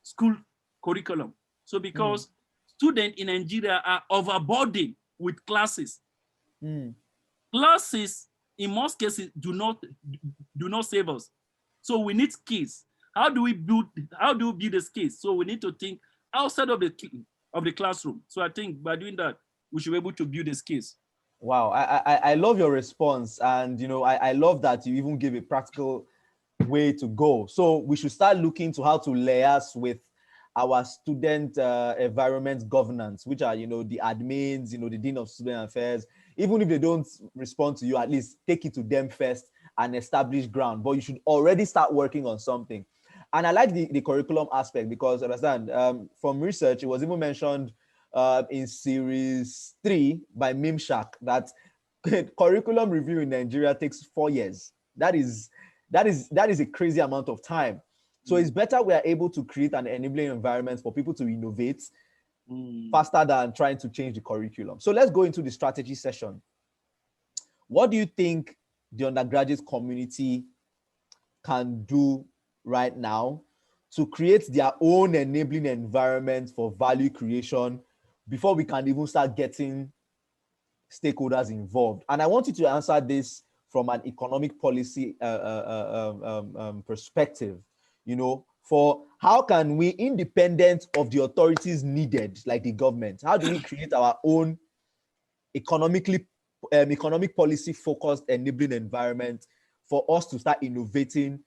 school curriculum. So Mm. because students in Nigeria are overburdened with classes. Mm. Classes in most cases do not save us. So we need skills. How do we build the skills? So we need to think outside of the classroom. So I think by doing that, we should be able to build the skills. Wow, I love your response, and I love that you even give a practical way to go. So we should start looking to how to liaise with our student environment governance, which are the admins, the dean of student affairs. Even if they don't respond to you, at least take it to them first and establish ground. But you should already start working on something. And I like the curriculum aspect because understand from research, it was even mentioned in series 3 by Mimshak that curriculum review in Nigeria takes 4 years. That is a crazy amount of time. So it's better we are able to create an enabling environment for people to innovate faster than trying to change the curriculum. So let's go into the strategy session. What do you think the undergraduate community can do right now to create their own enabling environment for value creation before we can even start getting stakeholders involved? And I want you to answer this from an economic policy perspective. For how can we, independent of the authorities needed, like the government, how do we create our own economic policy focused enabling environment for us to start innovating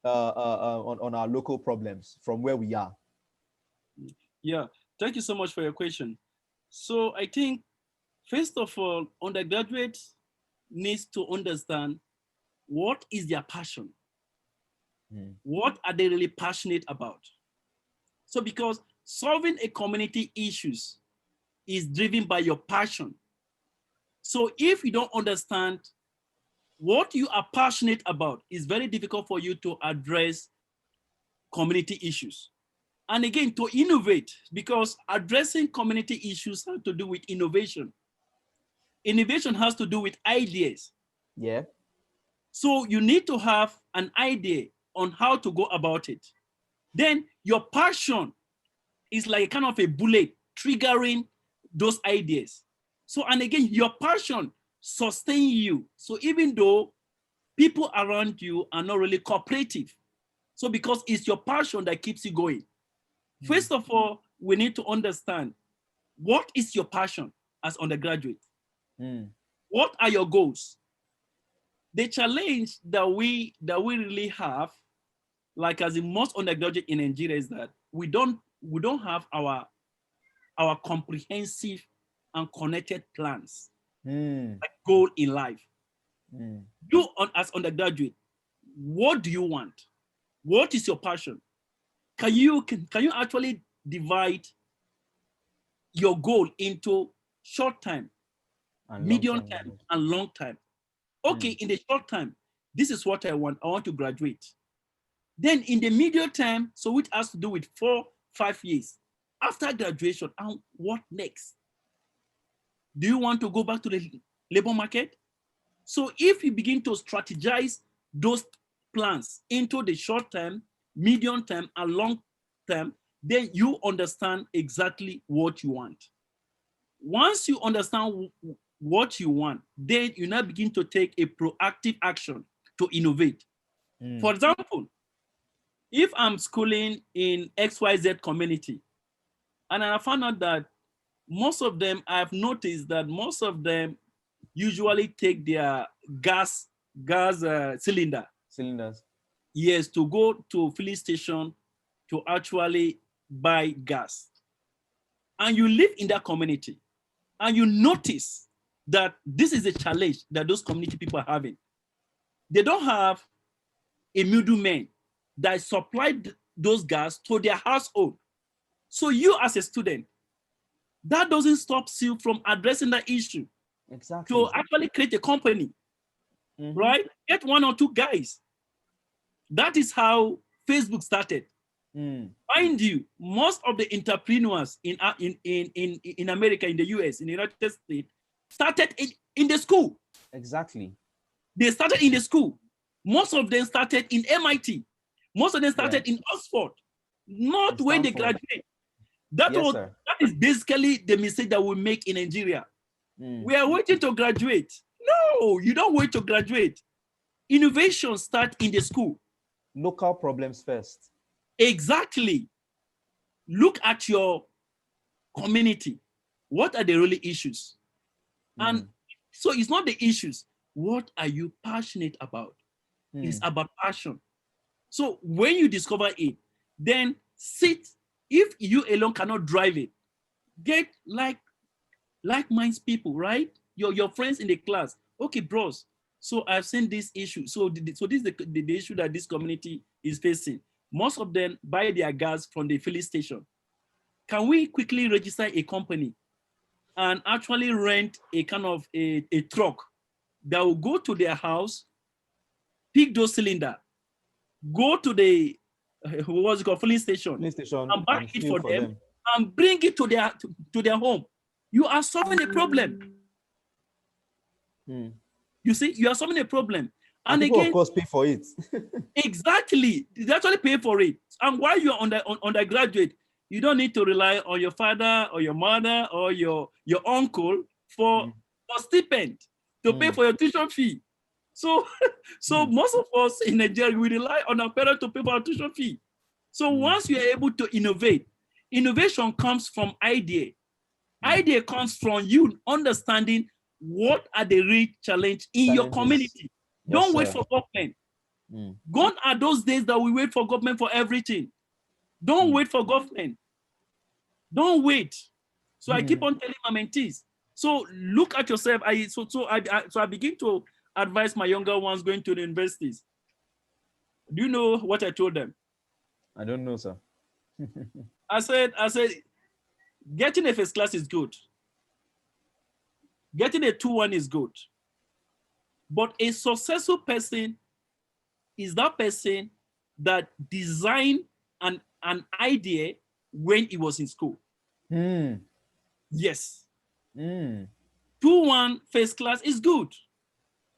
on our local problems from where we are? Yeah, thank you so much for your question. So I think, first of all, undergraduates needs to understand what is their passion. What are they really passionate about? So because solving a community issues is driven by your passion. So if you don't understand what you are passionate about, it's very difficult for you to address community issues. And again, to innovate, because addressing community issues have to do with innovation. Innovation has to do with ideas. Yeah. So you need to have an idea on how to go about it. Then your passion is like kind of a bullet triggering those ideas. So, and again, your passion sustains you. So even though people around you are not really cooperative, so because it's your passion that keeps you going. First of all, we need to understand what is your passion as undergraduate? What are your goals? The challenge that we really have, like as in most undergraduate in Nigeria, is that we don't have our comprehensive and connected plans, like goal in life. You as undergraduate, what do you want? What is your passion? Can you actually divide your goal into short time, And long medium term. time, and long time? Okay, in the short time, this is what I want. I want to graduate. Then in the medium term, so which has to do with 4-5 years after graduation, and what next? Do you want to go back to the labor market? So if you begin to strategize those plans into the short term, medium term, and long term, then you understand exactly what you want. Once you understand what you want, then you now begin to take a proactive action to innovate. For example, if I'm schooling in XYZ community, and I found out that I've noticed that most of them usually take their gas Cylinders. yes, to go to filling station to actually buy gas. And you live in that community, and you notice that this is a challenge that those community people are having. they don't have a middleman that supplied those gas to their household. So you as a student, that doesn't stop you from addressing that issue Exactly. to actually create a company, right? Get one or two guys. That is how Facebook started. Mind you, most of the entrepreneurs in America, in the US, in the United States, started in the school. Exactly. They started in the school. Most of them started in MIT. Most of them started in Oxford. Not when they graduate. That is basically the mistake that we make in Nigeria. We are waiting to graduate. No, you don't wait to graduate. Innovation starts in the school. Local problems first. Exactly. Look at your community. What are the really issues? And so it's not the issues. What are you passionate about? It's about passion. So when you discover it, then sit. If you alone cannot drive it, get like-minded people, right? Your friends in the class. Okay, bros. So I've seen this issue. So this is the issue that this community is facing. Most of them buy their gas from the filling station. Can we quickly register a company and actually rent a kind of a truck that will go to their house, pick those cylinders, go to the what's it called, filling station, and buy it for them and bring it to their home? You are solving a problem. You see, you are solving a problem. And people, again, of course, pay for it. Exactly. They actually pay for it. And while you're undergraduate, you don't need to rely on your father or your mother or your uncle for stipend to pay for your tuition fee. So, most of us in Nigeria, we rely on our parents to pay for our tuition fee. So once you are able to innovate, innovation comes from idea. Idea comes from you understanding what are the real challenges in your community. Don't wait for government. Gone are those days that we wait for government for everything. Don't wait for government. Don't wait. So I keep on telling my mentees. So look at yourself. I begin to advise my younger ones going to the universities. Do you know what I told them? I don't know, sir. I said, getting a first class is good. Getting a 2-1 is good. But a successful person is that person that designed an idea when he was in school. Yes. 2-1 first class is good.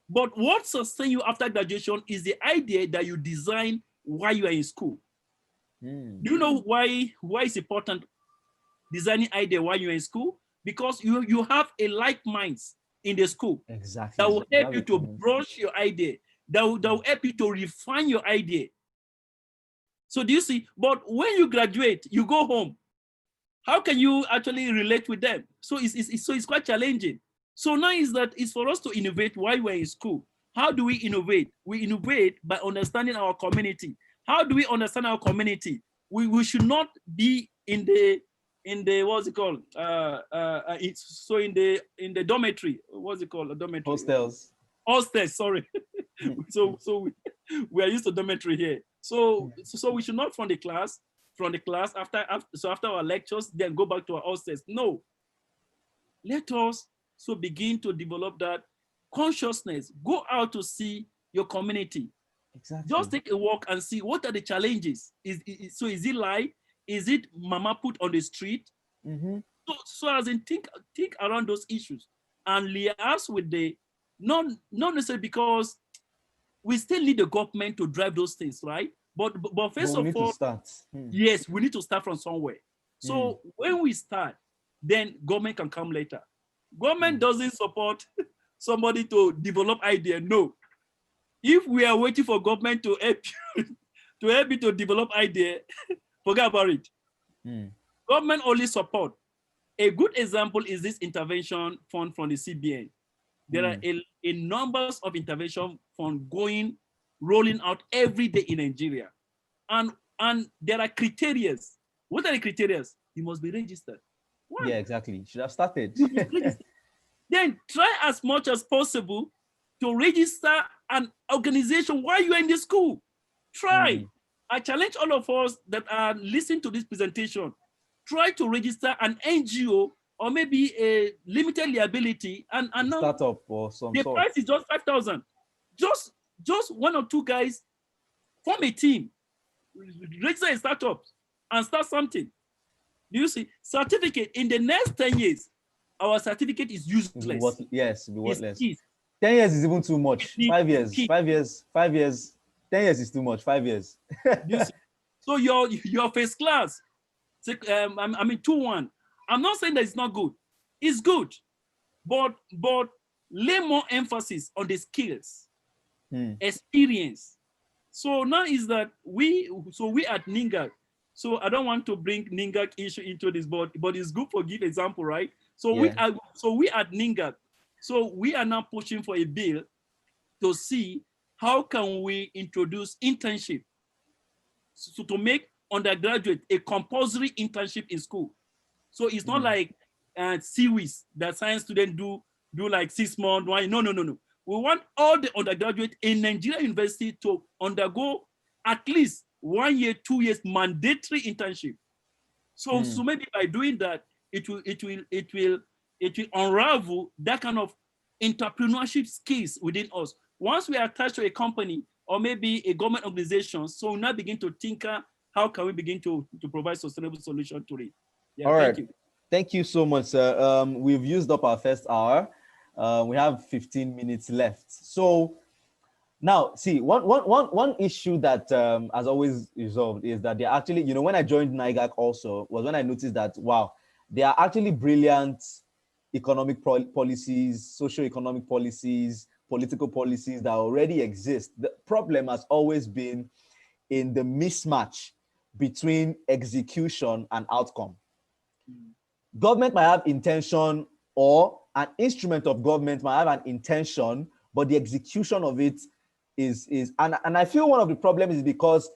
But what sustains you after graduation is the idea that you design while you are in school. Do you know why it's important designing idea while you're in school? Because you have a like minds in the school. Exactly. That will help you to brush your idea. That will help you to refine your idea. So do you see? But when you graduate, you go home. How can you actually relate with them? So it's quite challenging. So now it's for us to innovate while we're in school. How do we innovate? We innovate by understanding our community. How do we understand our community? We should not be in the what's it called? In the dormitory. What's it called? A dormitory. Hostels. Sorry. So we are used to dormitory here. So we should not from the class after our lectures then go back to our hostels. No. Let us begin to develop that consciousness. Go out to see your community. Exactly. Just take a walk and see what are the challenges. Is it lie? Is it mama put on the street? So as in think around those issues and liaise with the not necessarily, because we still need the government to drive those things, right? But first of all, yes, we need to start from somewhere. So when we start, then government can come later. Government doesn't support somebody to develop idea. No. If we are waiting for government to help you to develop idea, forget about it. Government only support. A good example is this intervention fund from the CBN. There are a numbers of intervention fund rolling out every day in Nigeria. And there are criteria. What are the criteria? You must be registered. Yeah, exactly. You should have started. Then try as much as possible to register an organization while you are in the school. Try. I challenge all of us that are listening to this presentation. Try to register an NGO or maybe a limited liability and now startup or some the sort. price is just 5,000. Just one or two guys form a team, register a startup and start something. Do you see? Certificate in the next 10 years, our certificate is useless. Yes, it'll be worthless. 10 years is even too much. 5 years. 5 years. 5 years. 10 years is too much. 5 years. Do you see? So your first class, I mean 2-1. I'm not saying that it's not good. It's good, but lay more emphasis on the skills, experience. So now is that we at NINGAC. So I don't want to bring NINGAC issue into this, but it's good for give example, right? So we at NINGAC. So we are now pushing for a bill to see how can we introduce internship, so to make undergraduate a compulsory internship in school. So it's not like CWIS that science students do like 6 months. No. We want all the undergraduate in Nigeria university to undergo at least 1 year, 2 years mandatory internship. So maybe by doing that, it will unravel that kind of entrepreneurship skills within us. Once we are attached to a company or maybe a government organization, so we now begin to think how can we begin to provide sustainable solution to it. Yeah, all right. Thank you. Thank you so much, sir. We've used up our first hour. We have 15 minutes left. So now, see, one issue that has always resolved is that they're actually, when I joined NIGAC also was when I noticed that, wow, they are actually brilliant economic policies, socio-economic policies, political policies that already exist. The problem has always been in the mismatch between execution and outcome. Government might have intention, or an instrument of government might have an intention, but the execution of it is and I feel one of the problems is because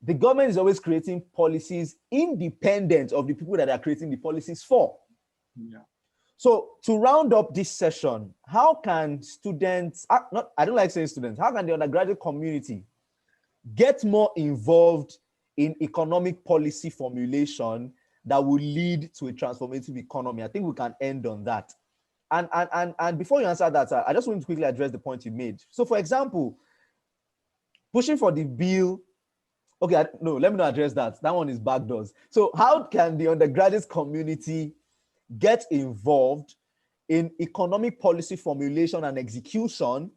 the government is always creating policies independent of the people that are creating the policies for. Yeah. So to round up this session, how can students, I don't like saying students, how can the undergraduate community get more involved in economic policy formulation that will lead to a transformative economy? I think we can end on that. And before you answer that, I just want to quickly address the point you made. So for example, pushing for the bill, okay, no, let me not address that. That one is backdoors. So how can the undergraduate community get involved in economic policy formulation and execution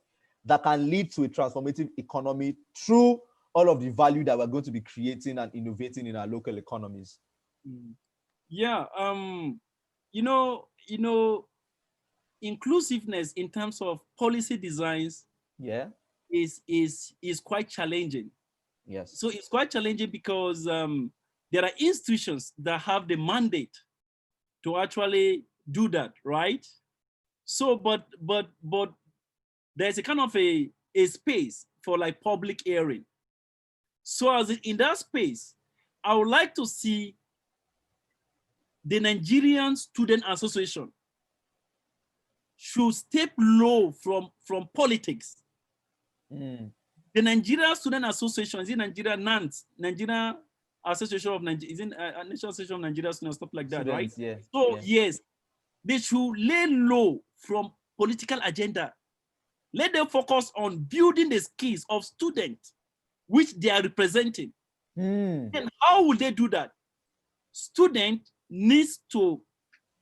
that can lead to a transformative economy through all of the value that we're going to be creating and innovating in our local economies? Yeah, inclusiveness in terms of policy designs, is quite challenging. Yes. So it's quite challenging because there are institutions that have the mandate to actually do that, right? So, but there's a kind of a space for like public hearing. So as in that space, I would like to see the Nigerian Student Association should step low from politics. The Nigerian Student Association is in Nigeria, NANS, Nigeria Association of Nigeria, is in National Association of Nigeria Students, stuff like that, Students, right? Yeah. So yes, they should lay low from political agenda. Let them focus on building the skills of students which they are representing. And how will they do that? Student needs to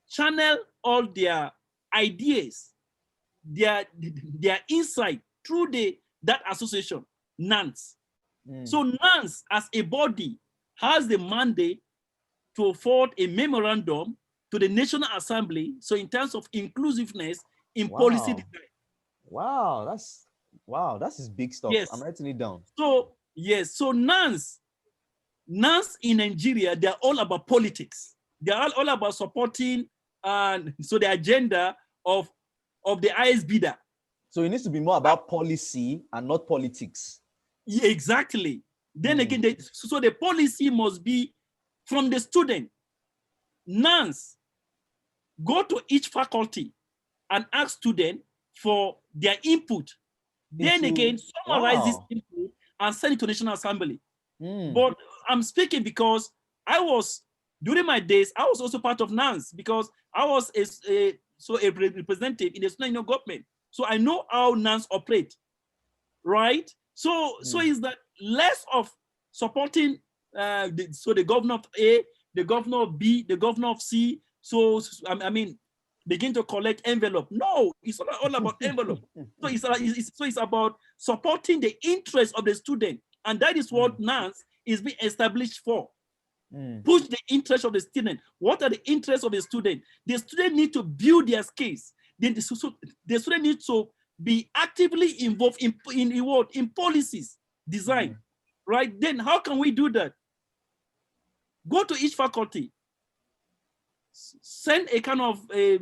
channel all their ideas, their insight through that association, NANS. So NANS as a body has the mandate to forward a memorandum to the National Assembly. So in terms of inclusiveness in policy design. Wow, that's his big stuff. Yes. I'm writing it down. So yes, so NANS in Nigeria, they're all about politics. They're all about supporting so the agenda of the highest bidder. So it needs to be more about policy and not politics. Yeah, exactly. Then again, so the policy must be from the student. NANS go to each faculty and ask students for their input Then Into again summarize this wow. input and send it to National Assembly. Mm. But I'm speaking because I was, during my days, I was also part of NANS because I was a representative in the student union government. So I know how NANS operate, right? So Mm. is that less of supporting so the governor of A, the governor of B, the governor of C. So I mean, begin to collect envelope. No, it's all about envelope. So it's about supporting the interest of the student, and that is what Mm. NANS is being established for. Mm. Push the interest of the student. What are the interests of the student? The student need to build their skills. Then the student needs to be actively involved in what? In policies design, Mm. right? Then how can we do that? Go to each faculty, send a kind of a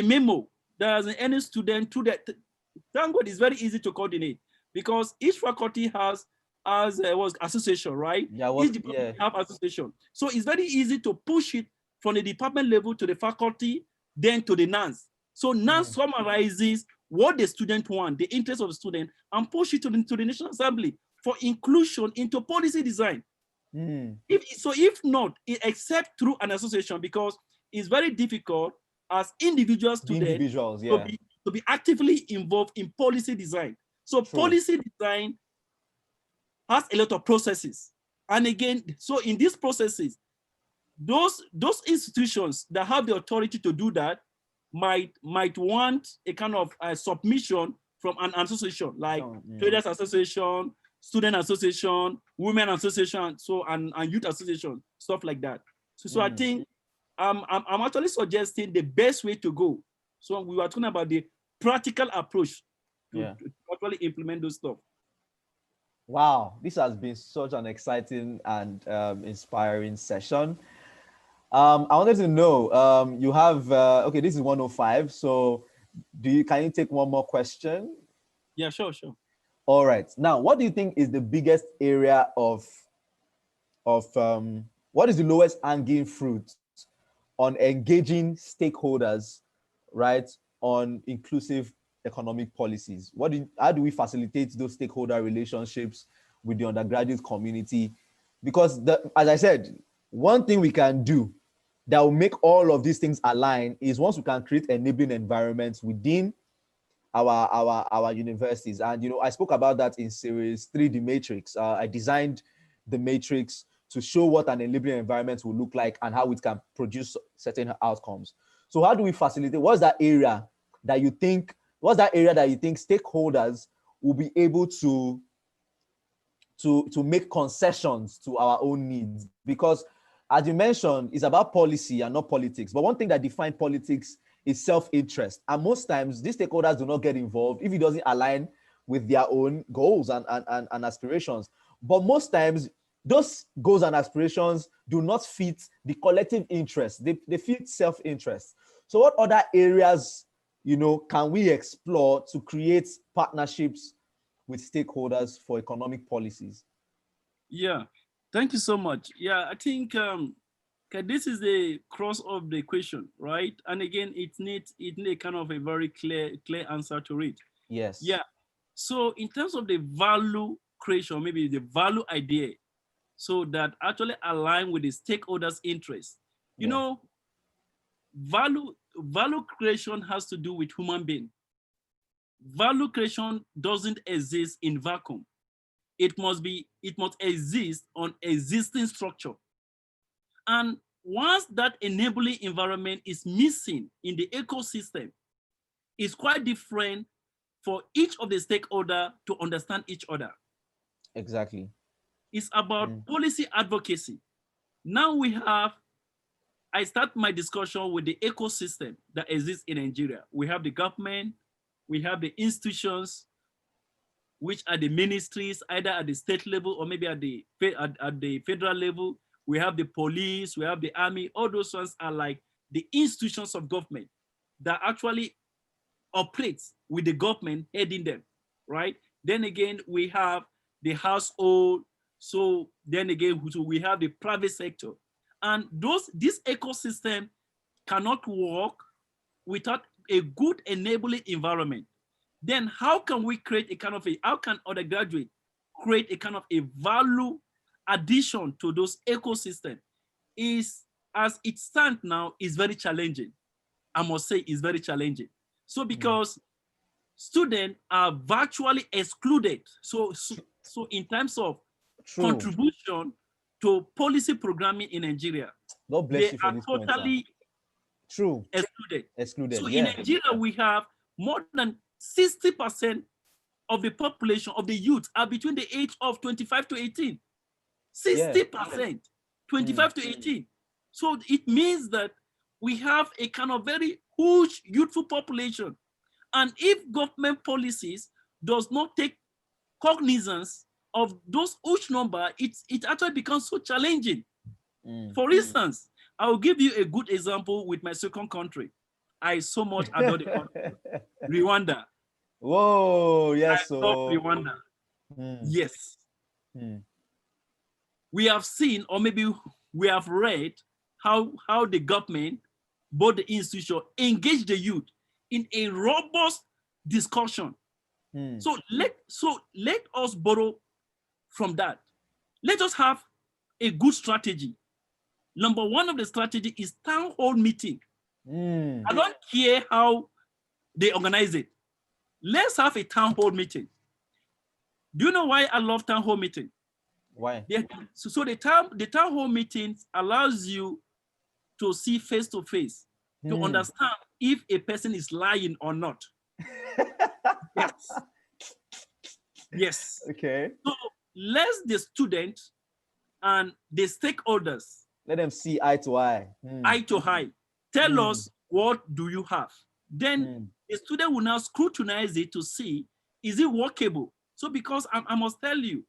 memo that has any student to that. Thank God it's very easy to coordinate because each faculty has was association, right? Yeah, Each was department yeah. have association. So it's very easy to push it from the department level to the faculty, then to the NANS. So NANS Mm. summarizes what the student want, the interest of the student, and push it to the National Assembly for inclusion into policy design. Mm. If not, except through an association, because it's very difficult as individual The students individuals, to yeah. be actively involved in policy design. So True. policy design has a lot of processes. And again, so in these processes, those institutions that have the authority to do that might want a kind of submission from an association like So, mm. traders association, student association, women association, so and youth association, stuff like that. So I Mm. think I'm actually suggesting the best way to go. So we were talking about the practical approach Yeah. to actually implement those stuff. Wow, this has been such an exciting and inspiring session. I wanted to know, you have okay, this is 105. So can you take one more question? Yeah, sure. All right. Now, what do you think is the biggest area of what is the lowest hanging fruit on engaging stakeholders, right, on inclusive economic policies? How do we facilitate those stakeholder relationships with the undergraduate community? Because as I said, one thing we can do that will make all of these things align is once we can create enabling environments within our universities. And I spoke about that in series 3, the matrix. I designed the matrix to show what an enabling environment will look like and how it can produce certain outcomes. So how do we facilitate? What's that area that you think stakeholders will be able to make concessions to our own needs? Because as you mentioned, it's about policy and not politics. But one thing that defines politics is self-interest. And most times these stakeholders do not get involved if it doesn't align with their own goals and aspirations. But most times those goals and aspirations do not fit the collective interest. They fit self-interest. So what other areas, can we explore to create partnerships with stakeholders for economic policies? Yeah, thank you so much. Yeah, I think okay, this is the cross of the question, right? And again, it need kind of a very clear answer to it. Yes. Yeah. So in terms of the value creation, maybe the value idea, so that actually align with the stakeholders' interests. You Yeah. know, value creation has to do with human being. Value creation doesn't exist in vacuum. It must exist on existing structure. And once that enabling environment is missing in the ecosystem, it's quite different for each of the stakeholder to understand each other. Exactly. It's about Mm. policy advocacy. Now I start my discussion with the ecosystem that exists in Nigeria. We have the government, we have the institutions, which are the ministries, either at the state level or maybe at the federal level. We have the police, we have the army. All those ones are like the institutions of government that actually operates with the government heading them, right? Then again, we have the household. So then again, so we have the private sector. And this ecosystem cannot work without a good enabling environment. then how can we create a kind of how can undergraduate create a kind of a value addition to those ecosystem? Is, as it stands now, is very challenging. I must say is very challenging. So because students are virtually excluded. So in terms of True. contribution to policy programming in Nigeria, God bless they you for are this point, sir. totally True. excluded. Excluded. So in Yeah. Nigeria, we have more than 60% of the population of the youth are between the age of 25 to 18. 60%, 25 to 18. So it means that we have a kind of very huge youthful population. And if government policies does not take cognizance of those huge number, it actually becomes so challenging. For instance, I will give you a good example with my second country. I so much adore the country, Rwanda. Whoa, I yes, love so Rwanda. Yes. We have seen, or maybe we have read how the government, both the institution, engage the youth in a robust discussion. So let us borrow from that. Let us have a good strategy. Number one of the strategy is town hall meeting. I don't care how they organize it. Let's have a town hall meeting. Do you know why I love town hall meeting? Why? So the town hall meetings allows you to see face to face, to understand if a person is lying or not. Yes. Yes. Okay. So let the students and the stakeholders, let them see eye to eye. Eye to eye, tell us what do you have. Then the student will now scrutinize it to see, is it workable? So because I must tell you,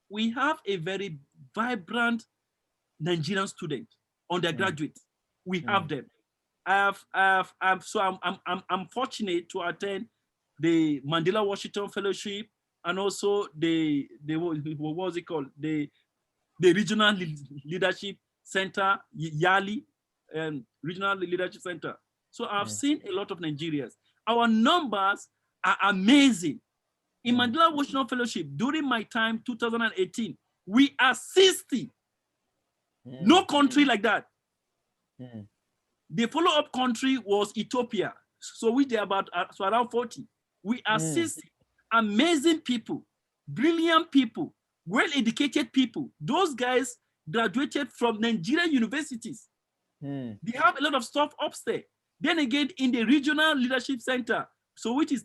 we have a very vibrant Nigerian student, undergraduate. We have them. I'm fortunate to attend the Mandela Washington Fellowship and also the what was it called? The Regional Leadership Center, Yali, Regional Leadership Center. So I've seen a lot of Nigerians. Our numbers are amazing. In Mandela Washington Fellowship, during my time, 2018, we are 60. No country like that. The follow-up country was Ethiopia. So we did about around 40. We are 60. Amazing people, brilliant people, well-educated people. Those guys graduated from Nigerian universities. They have a lot of stuff upstairs. Then again, in the Regional Leadership Center, so which is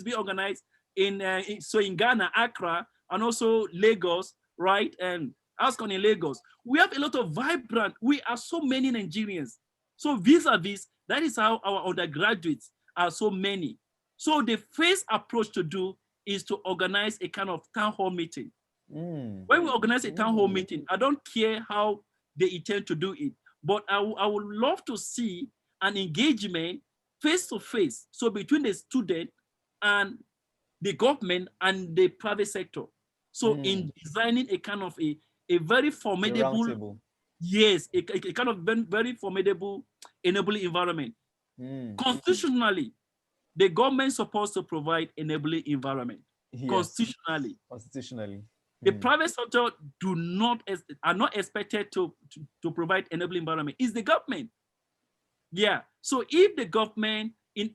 being organized in Ghana, Accra, and also Lagos, right? And Ascon in Lagos. We have a lot of vibrant. We are so many Nigerians. So vis-a-vis, that is how our undergraduates are so many. So the first approach to do is to organize a kind of town hall meeting. When we organize a town hall meeting, I don't care how they intend to do it, but I would love to see an engagement face to face. So between the student and the government and the private sector. So in designing a kind of a very formidable, yes, a kind of very formidable enabling environment. Constitutionally, the government is supposed to provide enabling environment. Yes. Constitutionally. The private sector are not expected to provide enabling environment. It's the government. Yeah. So if the government in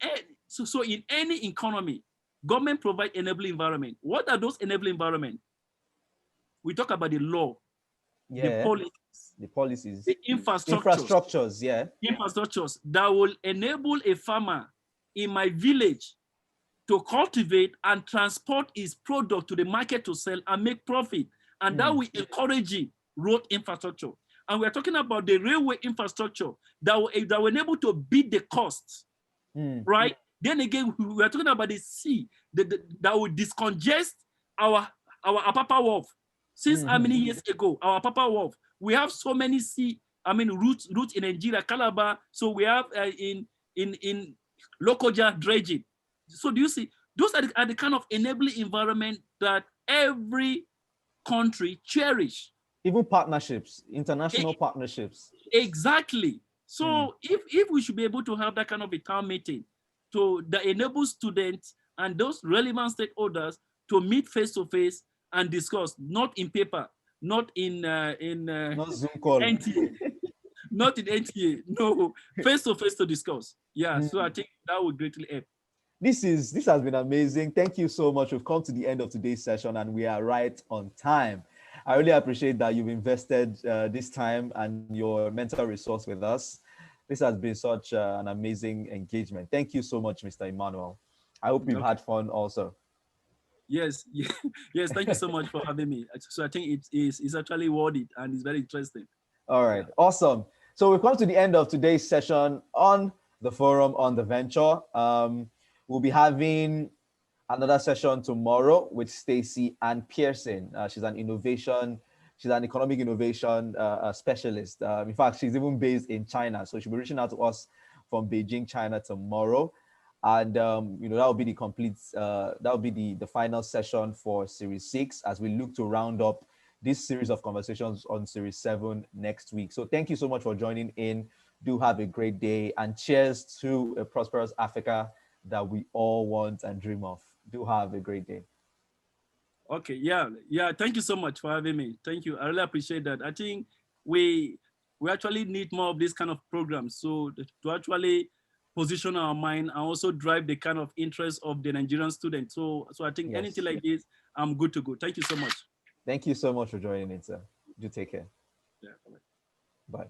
any economy, government provide enabling environment. What are those enabling environment? We talk about the law, the policies, the infrastructures, infrastructures that will enable a farmer in my village to cultivate and transport his product to the market to sell and make profit. And that will encourage road infrastructure. And we're talking about the railway infrastructure that will enable to beat the costs, right? Then again, we're talking about the sea that will discongest our Apapa Wharf. Since how many years ago, our Apapa Wharf, we have so many routes in Nigeria, Calabar. So we have in Lokoja dredging. So do you see, those are the kind of enabling environment that every country cherish. Even partnerships, international partnerships. Exactly. So if we should be able to have that kind of a town meeting that enable students and those relevant stakeholders to meet face to face and discuss, not in paper, not Not Zoom call. NTA, not in NTA, no, face to face to discuss. Yeah, so I Mm. think that would greatly help. This has been amazing. Thank you so much. We've come to the end of today's session and we are right on time. I really appreciate that you've invested this time and your mental resource with us. This has been such an amazing engagement. Thank you so much, Mr. Emmanuel. I hope you've Okay. had fun also. Yes, yes. Thank you so much for having me. So I think it's actually worth it and it's very interesting. All Yeah. right, awesome. So we've come to the end of today's session on the forum on the venture. We'll be having another session tomorrow with Stacy and Pearson. She's an economic innovation specialist. In fact, she's even based in China, so she'll be reaching out to us from Beijing, China tomorrow. And that will be the that will be the final session for Series 6 as we look to round up this series of conversations on Series 7 next week. So thank you so much for joining in. Do have a great day and cheers to a prosperous Africa that we all want and dream of. Do have a great day. Okay. Yeah. Yeah. Thank you so much for having me. Thank you. I really appreciate that. I think we we actually need more of this kind of programs. So to actually position our mind and also drive the kind of interest of the Nigerian students. So I think anything Yes. like this, I'm good to go. Thank you so much. Thank you so much for joining in, sir. Do take care. Yeah. Bye.